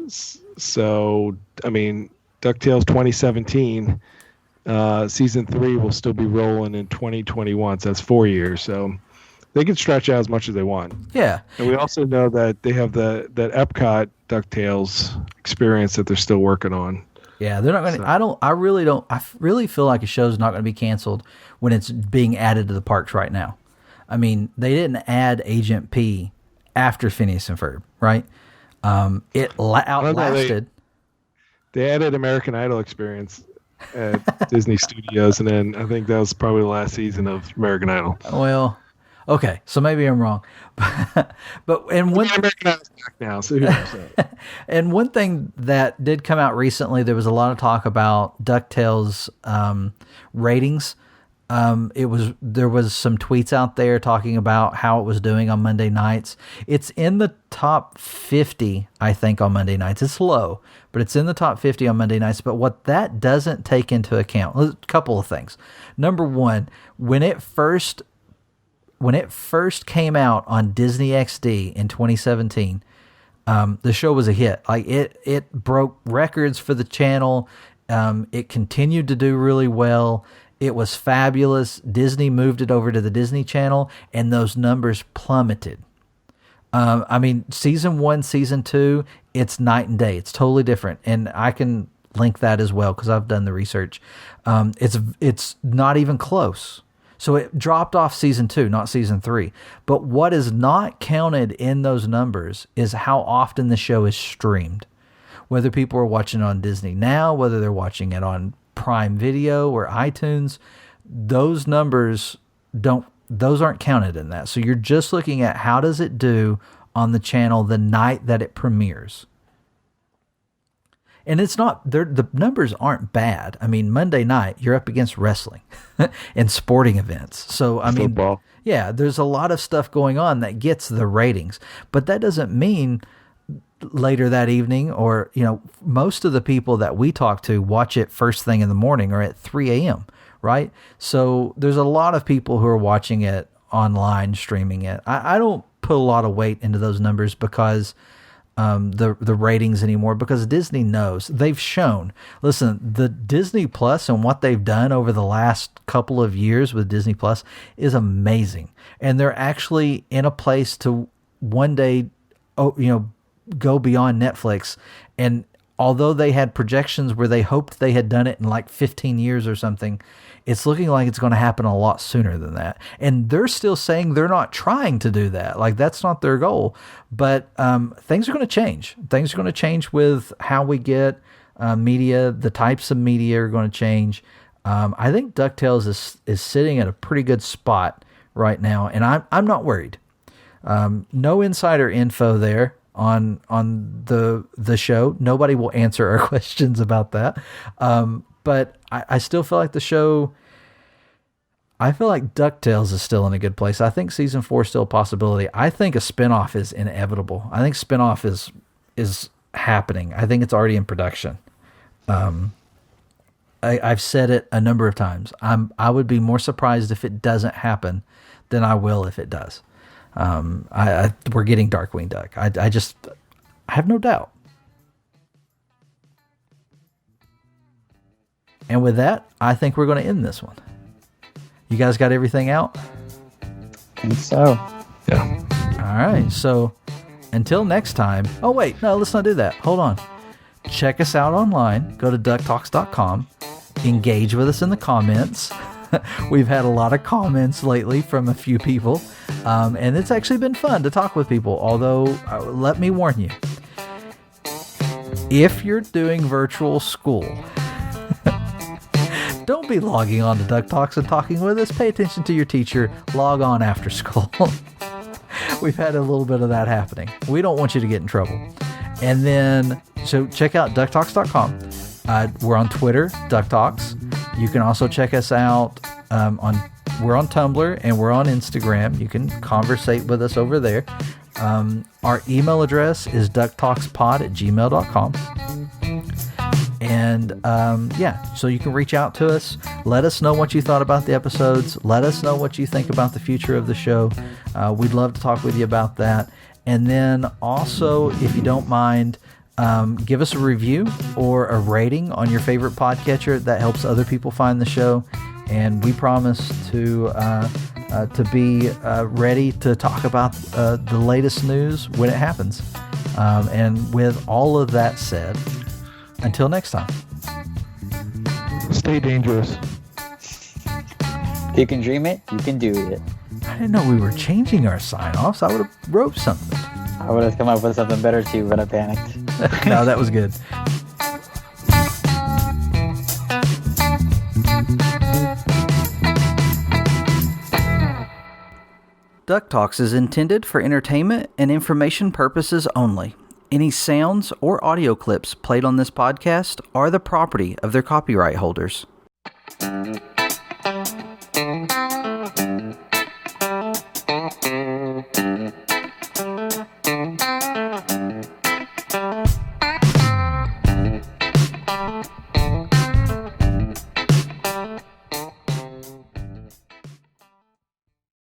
So I mean, DuckTales 2017, season 3 will still be rolling in 2021. So that's 4 years. So they can stretch out as much as they want. Yeah. And we also know that they have that Epcot DuckTales experience that they're still working on. Yeah, they're not going to. I really feel like a show's not going to be canceled when it's being added to the parks right now. I mean, they didn't add Agent P after Phineas and Ferb, right? It outlasted. They added American Idol experience at Disney Studios, and then I think that was probably the last season of American Idol. Well, okay, so maybe I'm wrong, but American Idol's back now, so who knows? And one thing that did come out recently, there was a lot of talk about DuckTales ratings. There was some tweets out there talking about how it was doing on Monday nights. It's in the top 50, I think, on Monday nights. It's low, but it's in the top 50 on Monday nights. But what that doesn't take into account, a couple of things. Number one, when it first came out on Disney XD in 2017, the show was a hit. Like it broke records for the channel. It continued to do really well. It was fabulous. Disney moved it over to the Disney Channel, and those numbers plummeted. I mean, season 1, season 2, it's night and day. It's totally different, and I can link that as well because I've done the research. It's not even close. So it dropped off season 2, not season 3. But what is not counted in those numbers is how often the show is streamed. Whether people are watching it on Disney Now, whether they're watching it on Prime Video or iTunes, those numbers aren't counted in that. So you're just looking at how does it do on the channel the night that it premieres. And it's not, the numbers aren't bad. I mean, Monday night, you're up against wrestling and sporting events. So, I mean, football. Yeah, there's a lot of stuff going on that gets the ratings. But that doesn't mean later that evening, or, most of the people that we talk to watch it first thing in the morning or at 3 a.m., right? So there's a lot of people who are watching it online, streaming it. I don't put a lot of weight into those numbers because the ratings anymore, because Disney knows. They've shown, listen, the Disney Plus and what they've done over the last couple of years with Disney Plus is amazing. And they're actually in a place to one day, go beyond Netflix. And although they had projections where they hoped they had done it in like 15 years or something, it's looking like it's going to happen a lot sooner than that. And they're still saying they're not trying to do that. Like, that's not their goal. But things are going to change. Things are going to change with how we get media. The types of media are going to change. I think DuckTales is sitting at a pretty good spot right now, and I'm not worried. No insider info there on the show. Nobody will answer our questions about that. But I still feel like the show, I feel like DuckTales is still in a good place. I think season 4 is still a possibility. I think a spinoff is inevitable. I think spinoff is happening. I think it's already in production. I've said it a number of times. I would be more surprised if it doesn't happen than I will if it does. We're getting Darkwing Duck. I have no doubt. And with that, I think we're going to end this one. You guys got everything out? I think so. Yeah. All right. So until next time. Oh, wait. No, let's not do that. Hold on. Check us out online. Go to DuckTalks.com. Engage with us in the comments. We've had a lot of comments lately from a few people. And it's actually been fun to talk with people. Although, let me warn you. If you're doing virtual school, don't be logging on to DuckTalks and talking with us. Pay attention to your teacher. Log on after school. We've had a little bit of that happening. We don't want you to get in trouble. And then, so check out DuckTalks.com. We're on Twitter, DuckTalks. You can also check us out we're on Tumblr and we're on Instagram. You can conversate with us over there. Our email address is ducktalkspod@gmail.com. And so you can reach out to us. Let us know what you thought about the episodes. Let us know what you think about the future of the show. We'd love to talk with you about that. And then also, if you don't mind, give us a review or a rating on your favorite podcatcher. That helps other people find the show. and we promise to be ready to talk about the latest news when it happens. And with all of that said, until next time. Stay dangerous. If you can dream it, you can do it. I didn't know we were changing our sign-offs. I would have wrote something. I would have come up with something better too, but I panicked. No, that was good. DuckTalks is intended for entertainment and information purposes only. Any sounds or audio clips played on this podcast are the property of their copyright holders.